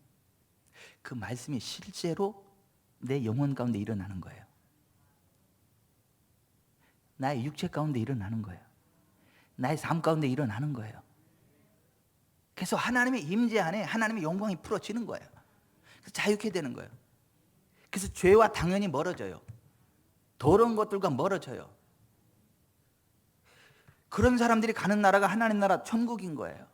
그 말씀이 실제로 내 영혼 가운데 일어나는 거예요. 나의 육체 가운데 일어나는 거예요. 나의 삶 가운데 일어나는 거예요. 그래서 하나님의 임재 안에 하나님의 영광이 풀어지는 거예요. 그래서 자유케 되는 거예요. 그래서 죄와 당연히 멀어져요. 더러운 것들과 멀어져요. 그런 사람들이 가는 나라가 하나님 나라 천국인 거예요.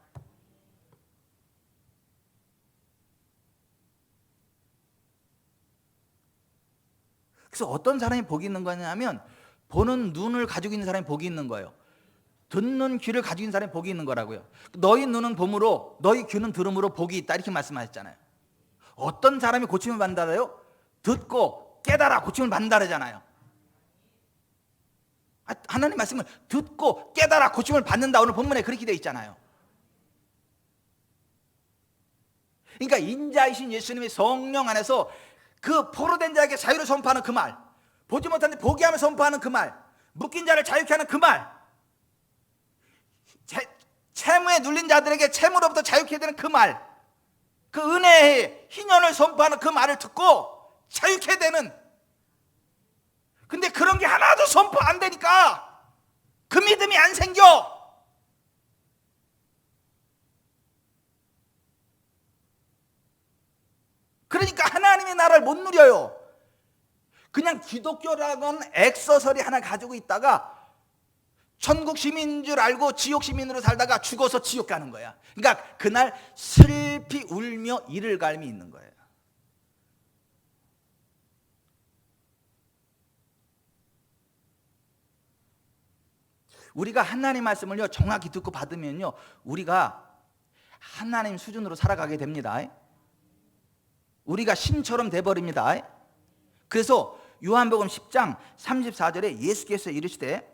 그래서 어떤 사람이 복이 있는 거냐면 보는 눈을 가지고 있는 사람이 복이 있는 거예요. 듣는 귀를 가지고 있는 사람이 복이 있는 거라고요. 너희 눈은 봄으로 너희 귀는 들음으로 복이 있다 이렇게 말씀하셨잖아요. 어떤 사람이 고침을 받는다래요? 듣고 깨달아 고침을 받는다잖아요. 하나님 말씀을 듣고 깨달아 고침을 받는다. 오늘 본문에 그렇게 되어 있잖아요. 그러니까 인자이신 예수님이 성령 안에서 그 포로된 자에게 자유를 선포하는 그 말, 보지 못한 데 보게 하며 선포하는 그 말, 묶인 자를 자유케 하는 그 말, 채무에 눌린 자들에게 채무로부터 자유케 되는 그 말, 그 은혜의 희년을 선포하는 그 말을 듣고 자유케 되는. 근데 그런 게 하나도 선포 안 되니까 그 믿음이 안 생겨. 그러니까 하나님의 나라를 못 누려요. 그냥 기독교라는 액서설이 하나 가지고 있다가 천국 시민인 줄 알고 지옥 시민으로 살다가 죽어서 지옥 가는 거야. 그러니까 그날 슬피 울며 이를 갈미 있는 거예요. 우리가 하나님 말씀을요 정확히 듣고 받으면요 우리가 하나님 수준으로 살아가게 됩니다. 우리가 신처럼 돼버립니다. 그래서 요한복음 10장 34절에 예수께서 이르시되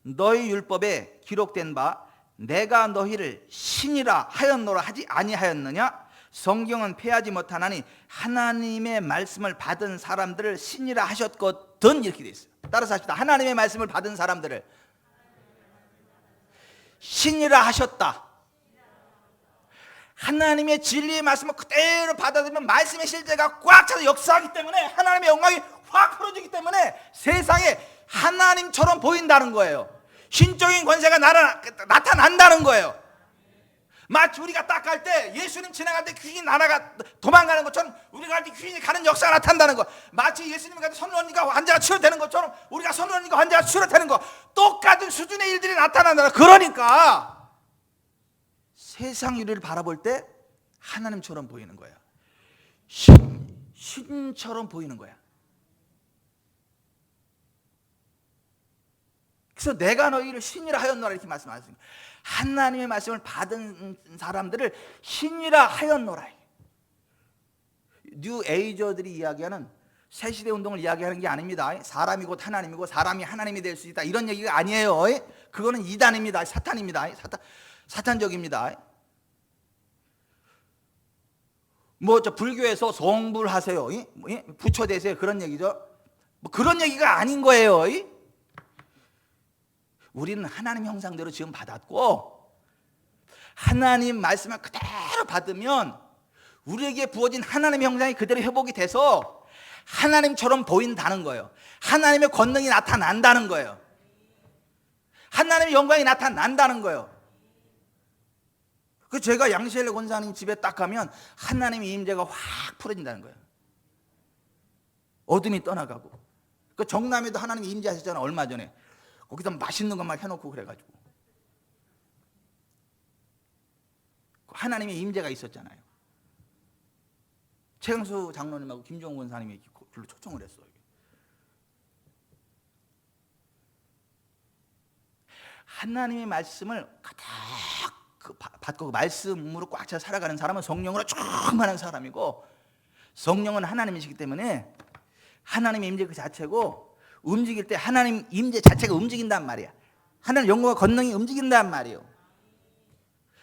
너희 율법에 기록된 바 내가 너희를 신이라 하였노라 하지 아니하였느냐? 성경은 패하지 못하나니 하나님의 말씀을 받은 사람들을 신이라 하셨거든. 이렇게 되어 있어요. 따라서 합시다. 하나님의 말씀을 받은 사람들을 신이라 하셨다. 하나님의 진리의 말씀을 그대로 받아들이면 말씀의 실제가 꽉 차서 역사하기 때문에 하나님의 영광이 확 풀어지기 때문에 세상에 하나님처럼 보인다는 거예요. 신적인 권세가 나타난다는 거예요. 마치 우리가 딱 갈 때 예수님 지나갈 때 귀신이 날아가 도망가는 것처럼 우리가 갈 때 귀신이 가는 역사가 나타난다는 거. 마치 예수님이 갈 때 선원이가 환자가 치료되는 것처럼 우리가 선원이가 환자가 치료되는 거. 똑같은 수준의 일들이 나타난다. 그러니까 세상 일을 바라볼 때 하나님처럼 보이는 거야. 신처럼 보이는 거야. 그래서 내가 너희를 신이라 하였노라 이렇게 말씀하셨습니다. 하나님의 말씀을 받은 사람들을 신이라 하였노라. 뉴 에이저들이 이야기하는 새시대 운동을 이야기하는 게 아닙니다. 사람이 곧 하나님이고 사람이 하나님이 될 수 있다 이런 얘기가 아니에요. 그거는 이단입니다. 사탄입니다. 사탄적입니다. 뭐 저 불교에서 성불하세요, 부처 되세요 그런 얘기죠. 뭐 그런 얘기가 아닌 거예요. 우리는 하나님 형상대로 지금 받았고 하나님 말씀을 그대로 받으면 우리에게 부어진 하나님의 형상이 그대로 회복이 돼서 하나님처럼 보인다는 거예요. 하나님의 권능이 나타난다는 거예요. 하나님의 영광이 나타난다는 거예요. 그 제가 양시엘레 권사님 집에 딱 가면 하나님의 임재가 확 풀어진다는 거예요. 어둠이 떠나가고. 그 정남에도 하나님이 임재하셨잖아요. 얼마 전에 거기다 맛있는 것만 해놓고 그래가지고 하나님의 임재가 있었잖아요. 최영수 장로님하고 김종훈 권사님이 별로 초청을 했어요. 하나님의 말씀을 가득 받고 말씀으로 꽉 차 살아가는 사람은 성령으로 충만한 사람이고 성령은 하나님이시기 때문에 하나님의 임재 그 자체고 움직일 때 하나님 임재 자체가 움직인단 말이야. 하나님 영광과 권능이 움직인단 말이에요.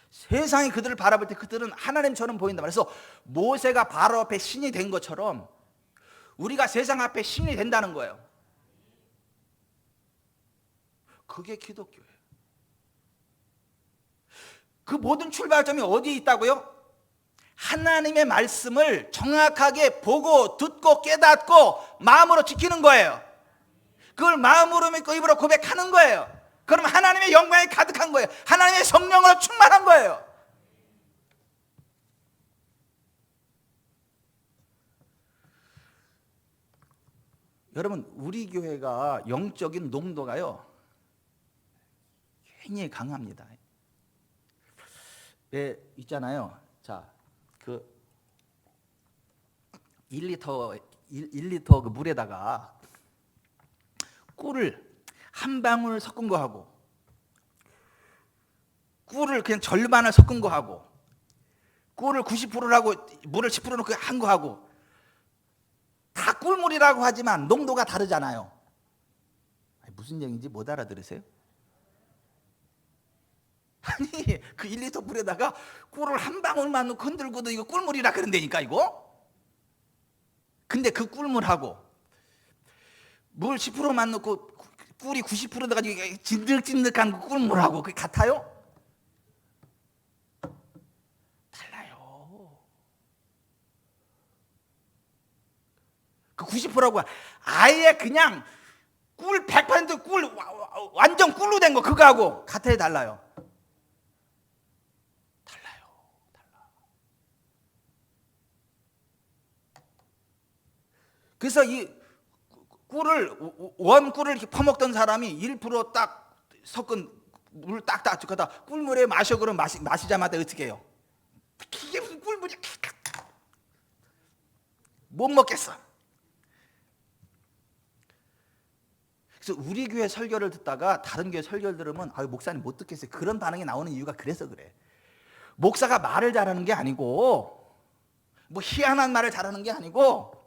세상이 그들을 바라볼 때 그들은 하나님처럼 보인다. 그래서 모세가 바로 앞에 신이 된 것처럼 우리가 세상 앞에 신이 된다는 거예요. 그게 기독교예요. 그 모든 출발점이 어디에 있다고요? 하나님의 말씀을 정확하게 보고 듣고 깨닫고 마음으로 지키는 거예요. 그걸 마음으로 믿고 입으로 고백하는 거예요. 그럼 하나님의 영광이 가득한 거예요. 하나님의 성령으로 충만한 거예요. 여러분, 우리 교회가 영적인 농도가요 굉장히 강합니다. 네, 있잖아요. 자, 그 1리터 그 물에다가 꿀을 한 방울 섞은 거 하고 꿀을 그냥 절반을 섞은 거 하고 꿀을 90%를 하고 물을 10% 넣고 한 거 하고 다 꿀물이라고 하지만 농도가 다르잖아요. 무슨 얘기인지 못 알아들으세요? 아니 그 1리터 물에다가 꿀을 한 방울만 넣고 흔들고도 이거 꿀물이라 그런다니까 이거. 근데 그 꿀물하고 물 10%만 넣고 꿀이 90% 돼가지고 진득진득한 그 꿀물하고 그게 같아요? 달라요. 그 90%라고 아예 그냥 꿀 100% 꿀 완전 꿀로 된 거 그거하고 같아요 달라요? 그래서 이 꿀을 원 꿀을 이렇게 퍼먹던 사람이 1%딱 섞은 물 딱딱 주거다 꿀물에 마셔 그러면 마시자마자 어떻게 해요? 이게 무슨 꿀물이야? 못 먹겠어. 그래서 우리 교회 설교를 듣다가 다른 교회 설교를 들으면 아유 목사님 못 듣겠어요. 그런 반응이 나오는 이유가 그래서 그래. 목사가 말을 잘하는 게 아니고 뭐 희한한 말을 잘하는 게 아니고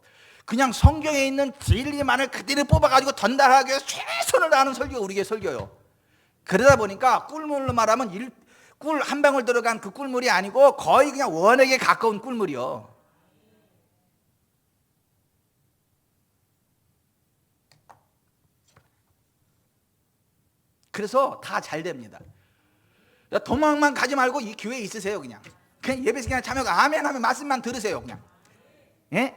그냥 성경에 있는 진리만을 그대로 뽑아가지고 전달하기 위해서 최선을 다하는 설교가 우리 교회 설교예요. 그러다 보니까 꿀물로 말하면 꿀 한 방울 들어간 그 꿀물이 아니고 거의 그냥 원액에 가까운 꿀물이요. 그래서 다 잘 됩니다. 도망만 가지 말고 이 교회에 있으세요. 그냥 예배 시간에 참여가 아멘 하면 말씀만 들으세요. 그냥 예?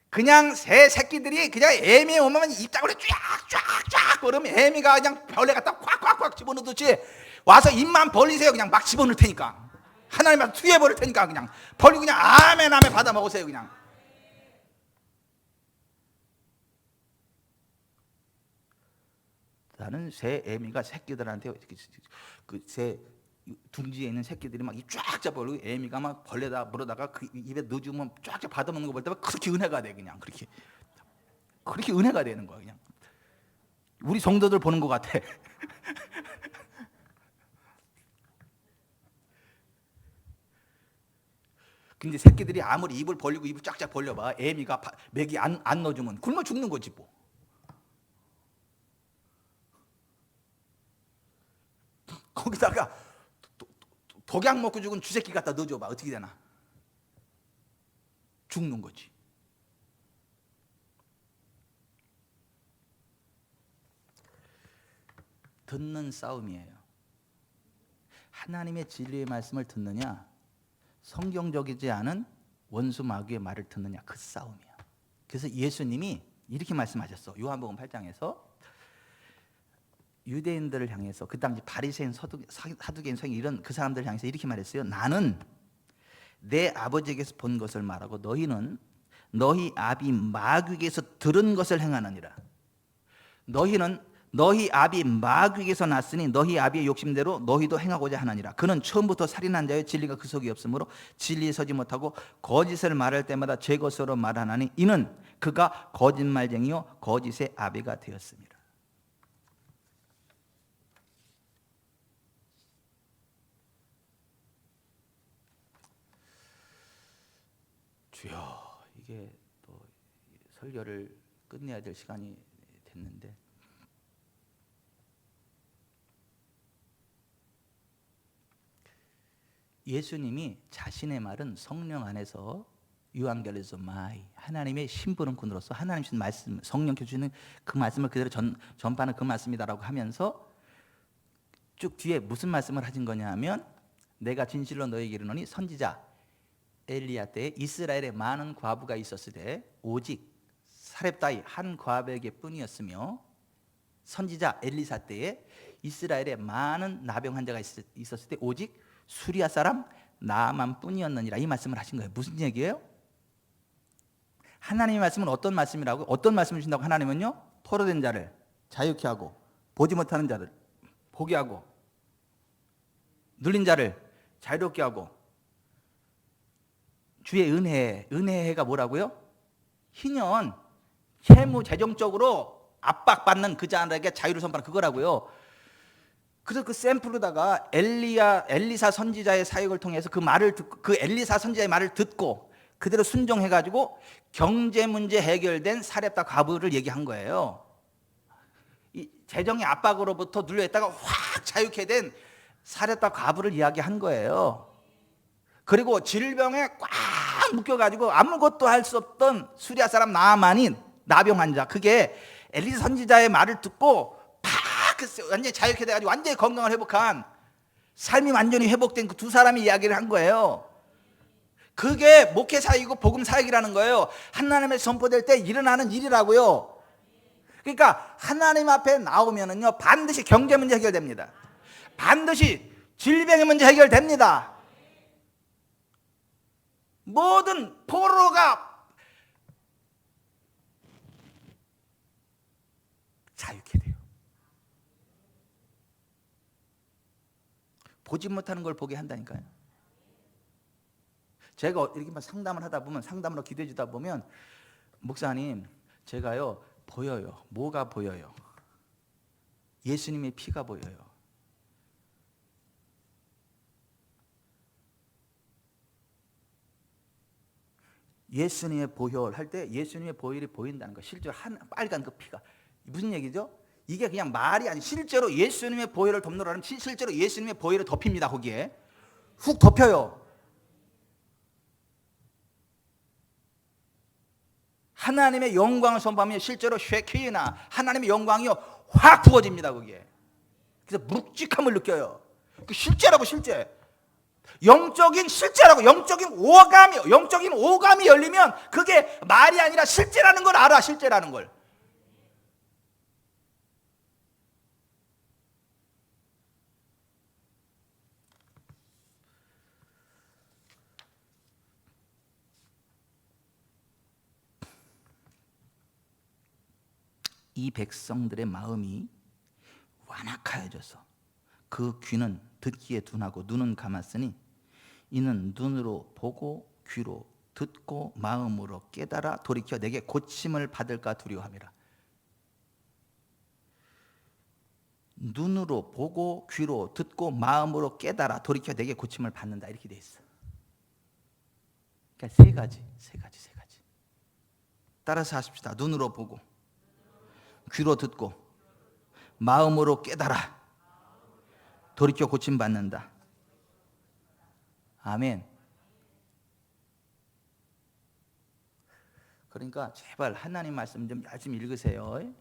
그냥 새 새끼들이 그냥 애미 오면 입장으로 쫙쫙쫙 그러면 애미가 그냥 벌레 갖다 콱콱콱 집어넣듯이 와서 입만 벌리세요. 그냥 막 집어넣을 테니까 하나님한테 투여해버릴 테니까 그냥 벌리고 그냥 아멘 아멘 받아 먹으세요. 그냥 나는 새 애미가 새끼들한테 그 새 둥지에 있는 새끼들이 막 쫙 잡아버리고 애미가 막 벌레다 물어다가 그 입에 넣어주면 쫙쫙 받아먹는 거 볼 때면 그렇게 은혜가 돼. 그냥 그렇게 은혜가 되는 거야. 그냥 우리 성도들 보는 것 같아. 근데 새끼들이 아무리 입을 벌리고 입을 쫙쫙 벌려봐, 애미가 먹이 안 넣어주면 굶어 죽는 거지 뭐. 거기다가 독약 먹고 죽은 쥐새끼 갖다 넣어줘봐, 어떻게 되나? 죽는 거지. 듣는 싸움이에요. 하나님의 진리의 말씀을 듣느냐, 성경적이지 않은 원수 마귀의 말을 듣느냐, 그 싸움이야. 그래서 예수님이 이렇게 말씀하셨어. 요한복음 8장에서 유대인들을 향해서, 그 당시 바리새인, 사두개인, 서기 이런 그 사람들을 향해서 이렇게 말했어요. 나는 내 아버지에게서 본 것을 말하고 너희는 너희 아비 마귀에게서 들은 것을 행하느니라. 너희는 너희 아비 마귀에게서 났으니 너희 아비의 욕심대로 너희도 행하고자 하느니라. 그는 처음부터 살인한 자의 진리가 그 속에 없으므로 진리에 서지 못하고 거짓을 말할 때마다 제 것으로 말하나니 이는 그가 거짓말쟁이요 거짓의 아비가 되었습니다. 주여, 이게 또 설교를 끝내야 될 시간이 됐는데, 예수님이 자신의 말은 성령 안에서 유앙겔리조마이, 하나님의 심부름꾼으로서 하나님 주신 말씀, 성령께서 주시는 그 말씀을 그대로 전파하는 그 말씀이다라고 하면서 쭉 뒤에 무슨 말씀을 하신 거냐 하면, 내가 진실로 너희에게 이르노니 선지자 엘리야 때에 이스라엘에 많은 과부가 있었을 때 오직 사렙다이 한 과부에게 뿐이었으며, 선지자 엘리사 때에 이스라엘에 많은 나병 환자가 있었을 때 오직 수리아 사람 나만 뿐이었느니라. 이 말씀을 하신 거예요. 무슨 얘기예요? 하나님의 말씀은 어떤 말씀이라고? 어떤 말씀을 주신다고? 하나님은요, 포로된 자를 자유케 하고 보지 못하는 자를 보게 하고 눌린 자를 자유롭게 하고, 주의 은혜가 뭐라고요? 희년, 채무 재정적으로 압박받는 그 자들에게 자유를 선포하는 그거라고요. 그래서 그 샘플로다가 엘리사 선지자의 사역을 통해서 그 말을 듣고, 그 엘리사 선지자의 말을 듣고 그대로 순종해가지고 경제 문제 해결된 사렙다 과부를 얘기한 거예요. 이 재정의 압박으로부터 눌려있다가 확 자유케 된 사렙다 과부를 이야기한 거예요. 그리고 질병에 꽉 묶여가지고 아무것도 할 수 없던 수리아 사람 나아만인 나병 환자, 그게 엘리사 선지자의 말을 듣고 완전히 자유케 돼가지고 완전히 건강을 회복한, 삶이 완전히 회복된 그 두 사람이 이야기를 한 거예요. 그게 목회 사역이고 복음 사역이라는 거예요. 하나님의 선포될 때 일어나는 일이라고요. 그러니까 하나님 앞에 나오면은요, 반드시 경제 문제 해결됩니다. 반드시 질병의 문제 해결됩니다. 모든 포로가 자유케 돼요. 보지 못하는 걸 보게 한다니까요. 제가 이렇게 상담을 하다 보면, 상담으로 기도해 주다 보면, 목사님 제가요 보여요. 뭐가 보여요? 예수님의 피가 보여요. 예수님의 보혈 할 때 예수님의 보혈이 보인다는 거, 실제로 빨간 그 피가 무슨 얘기죠? 이게 그냥 말이 아니, 실제로 예수님의 보혈을 덮는다면 실제로 예수님의 보혈을 덮입니다. 거기에 훅 덮여요. 하나님의 영광을 선포하면 실제로 쉐키나 하나님의 영광이요 확 부어집니다. 거기에. 그래서 묵직함을 느껴요. 그 실제라고, 실제. 영적인 실제라고, 영적인 오감이 열리면 그게 말이 아니라 실제라는 걸 알아. 실제라는 걸. 이 백성들의 마음이 완악하여져서 그 귀는 듣기에 둔하고 눈은 감았으니 이는 눈으로 보고 귀로 듣고 마음으로 깨달아 돌이켜 내게 고침을 받을까 두려워함이라. 눈으로 보고 귀로 듣고 마음으로 깨달아 돌이켜 내게 고침을 받는다 이렇게 돼 있어. 그러니까 세 가지. 따라서 하십시다. 눈으로 보고 귀로 듣고 마음으로 깨달아 돌이켜 고침 받는다. 아멘. 그러니까 제발 하나님 말씀 좀 열심히 읽으세요.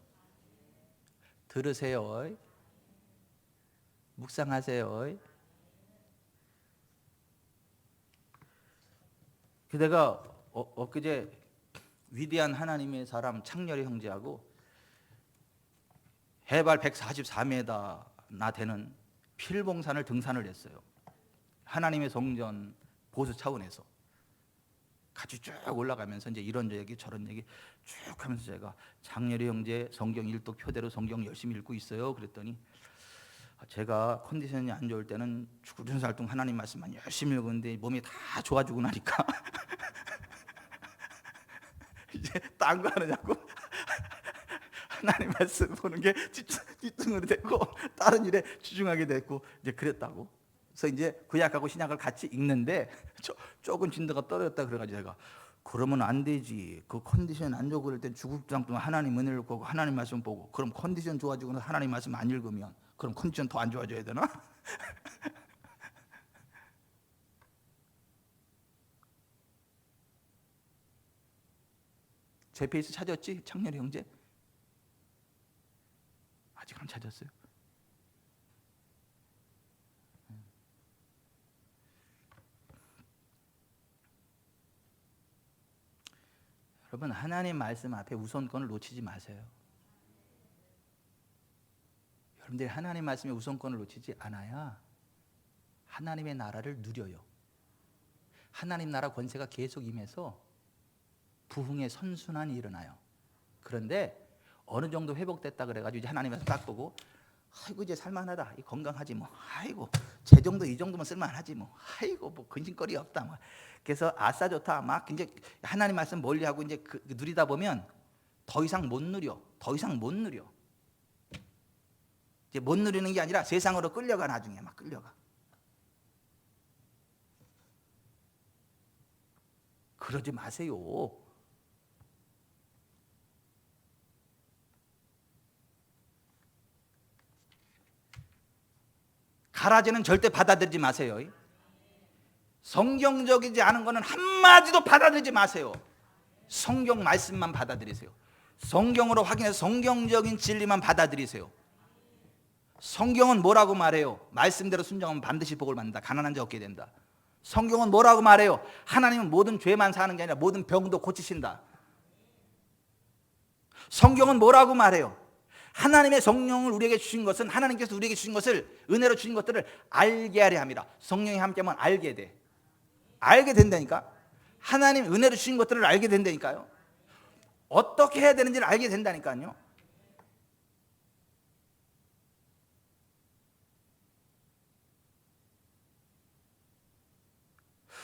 들으세요. 묵상하세요. 내가 엊그제 위대한 하나님의 사람 창렬이 형제하고 해발 144m나 되는 필봉산을 등산을 했어요. 하나님의 성전 보수 차원에서 같이 쭉 올라가면서 이제 이런 얘기 저런 얘기 쭉 하면서 제가 장렬이 형제 성경 일독 표대로 성경 열심히 읽고 있어요. 그랬더니 제가 컨디션이 안 좋을 때는 주구장창 하나님 말씀만 열심히 읽었는데 몸이 다 좋아지고 나니까 이제 딴 거 하느냐고 하나님 말씀 보는 게 집중으로 됐고 다른 일에 집중하게 됐고 이제 그랬다고. 그래서 이제 구약하고 신약을 같이 읽는데 조금 진도가 떨어졌다 그래가지고 제가 그러면 안 되지. 그 컨디션 안 좋고 그럴 땐 주구장창 하나님 은혜를 보고 하나님 말씀 보고 그럼 컨디션 좋아지고 하나님 말씀 안 읽으면 그럼 컨디션 더 안 좋아져야 되나? 제 페이스 찾았지? 창렬이 형제? 아직 안 찾았어요. 여러분 하나님 말씀 앞에 우선권을 놓치지 마세요. 여러분들이 하나님 말씀에 우선권을 놓치지 않아야 하나님의 나라를 누려요. 하나님 나라 권세가 계속 임해서 부흥의 선순환이 일어나요. 그런데 어느 정도 회복됐다 그래가지고 이제 하나님 말씀 딱 보고 아이고 이제 살만하다. 이 건강하지 뭐. 아이고 제 정도 이 정도면 쓸만하지 뭐. 아이고 뭐 근심거리 없다 뭐. 그래서 아싸 좋다 막 이제 하나님 말씀 멀리하고 이제 누리다 보면 더 이상 못 누려. 이제 못 누리는 게 아니라 세상으로 끌려가. 나중에 막 끌려가. 그러지 마세요. 가라지는 절대 받아들이지 마세요. 성경적이지 않은 거는 한마디도 받아들이지 마세요. 성경 말씀만 받아들이세요. 성경으로 확인해서 성경적인 진리만 받아들이세요. 성경은 뭐라고 말해요? 말씀대로 순종하면 반드시 복을 받는다. 가난한 자 얻게 된다. 성경은 뭐라고 말해요? 하나님은 모든 죄만 사는 게 아니라 모든 병도 고치신다. 성경은 뭐라고 말해요? 하나님의 성령을 우리에게 주신 것은 하나님께서 우리에게 주신 것을 은혜로 주신 것들을 알게 하려 합니다. 성령이 함께하면 알게 돼. 알게 된다니까. 하나님 은혜로 주신 것들을 알게 된다니까요. 어떻게 해야 되는지를 알게 된다니까요.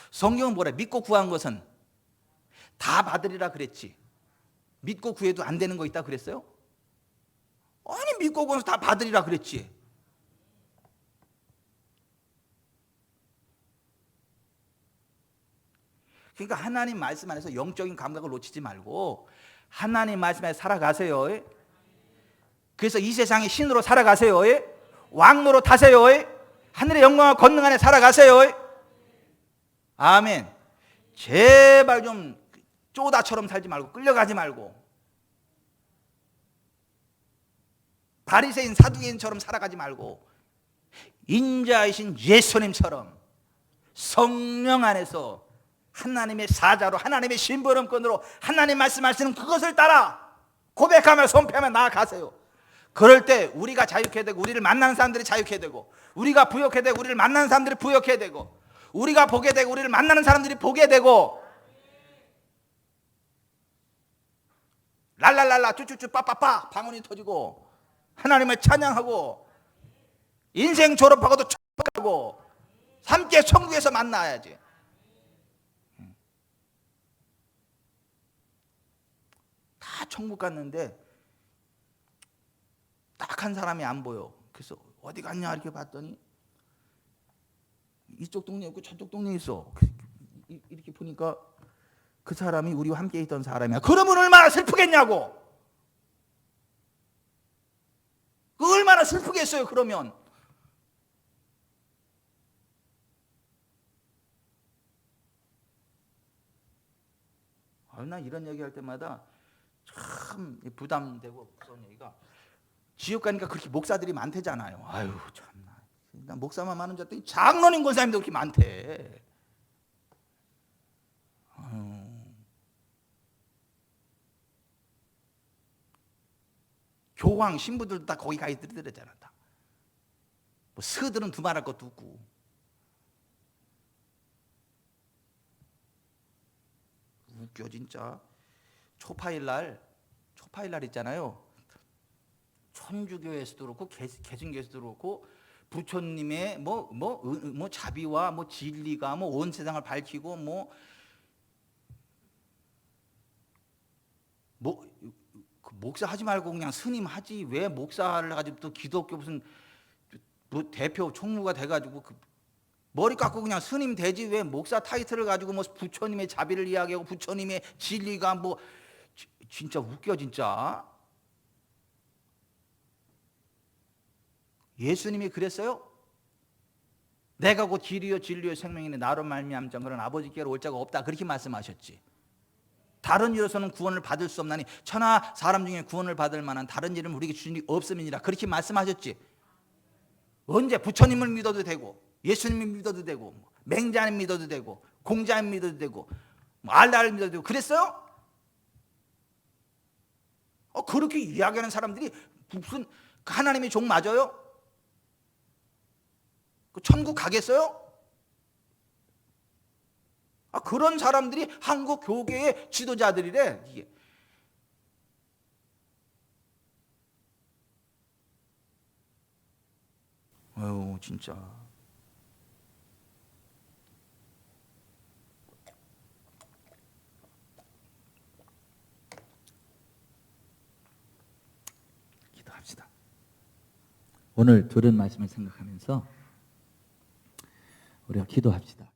성경은 뭐래? 믿고 구한 것은 다 받으리라 그랬지. 믿고 구해도 안 되는 거 있다 그랬어요? 아니 믿고 구해서 다 받으리라 그랬지. 그러니까 하나님 말씀 안에서 영적인 감각을 놓치지 말고 하나님 말씀 안에 살아가세요. 그래서 이 세상의 신으로 살아가세요. 왕노로 타세요. 하늘의 영광과 권능 안에 살아가세요. 아멘. 제발 좀 쪼다처럼 살지 말고 끌려가지 말고 바리새인 사두개인처럼 살아가지 말고 인자이신 예수님처럼 성령 안에서 하나님의 사자로 하나님의 심부름꾼으로 하나님 말씀하시는 그것을 따라 고백하며 선포하며 나아가세요. 그럴 때 우리가 자유케 되고 우리를 만나는 사람들이 자유케 되고 우리가 부욕해 되고 우리를 만나는 사람들이 부욕해 되고 우리가 보게 되고 우리를 만나는 사람들이 보게 되고 랄랄랄라 쭈쭈쭈 빠빠빠 방언이 터지고 하나님을 찬양하고 인생 졸업하고도 천국하고 함께 천국에서 만나야지. 다 천국 갔는데 딱 한 사람이 안 보여. 그래서 어디 갔냐 이렇게 봤더니 이쪽 동네에 없고 저쪽 동네에 있어. 이렇게 보니까 그 사람이 우리와 함께 있던 사람이야. 그러면 얼마나 슬프겠냐고. 그 얼마나 슬프겠어요. 그러면 나 이런 얘기할 때마다 참 부담되고 무서운 얘기가, 지옥 가니까 그렇게 목사들이 많대잖아요. 아유 참나, 나 목사만 많은 줄 알았더니 장로님 권사님도 그렇게 많대. 교황 신부들도 다 거기 가 있더랬잖아. 다. 뭐 스들은 두말할 것도 없고. 웃겨 진짜. 초파일 날 있잖아요. 천주교에서도 그렇고 개신교에서도 그렇고 부처님의 뭐 자비와 뭐 진리가 뭐 온 세상을 밝히고 그 목사 하지 말고 그냥 스님 하지, 왜 목사를 가지고 또 기독교 무슨 뭐 대표 총무가 돼가지고 머리 깎고 그냥 스님 되지, 왜 목사 타이틀을 가지고 뭐 부처님의 자비를 이야기하고 부처님의 진리가 뭐 진짜 웃겨 진짜. 예수님이 그랬어요? 내가 곧 길이요 진리요 생명이니 나로 말미암지 않고는 아버지께로 올 자가 없다, 그렇게 말씀하셨지. 다른 이로서는 구원을 받을 수 없나니 천하 사람 중에 구원을 받을 만한 다른 이름 우리에게 주신 이 없음이니라, 그렇게 말씀하셨지. 언제? 부처님을 믿어도 되고 예수님을 믿어도 되고 맹자님 믿어도 되고 공자님 믿어도 되고 알라를 믿어도 되고 그랬어요? 그렇게 이야기하는 사람들이 무슨 하나님의 종 맞아요? 천국 가겠어요? 그런 사람들이 한국 교계의 지도자들이래. 이게 아유 진짜. 기도합시다. 오늘 들은 말씀을 생각하면서 우리가 기도합시다.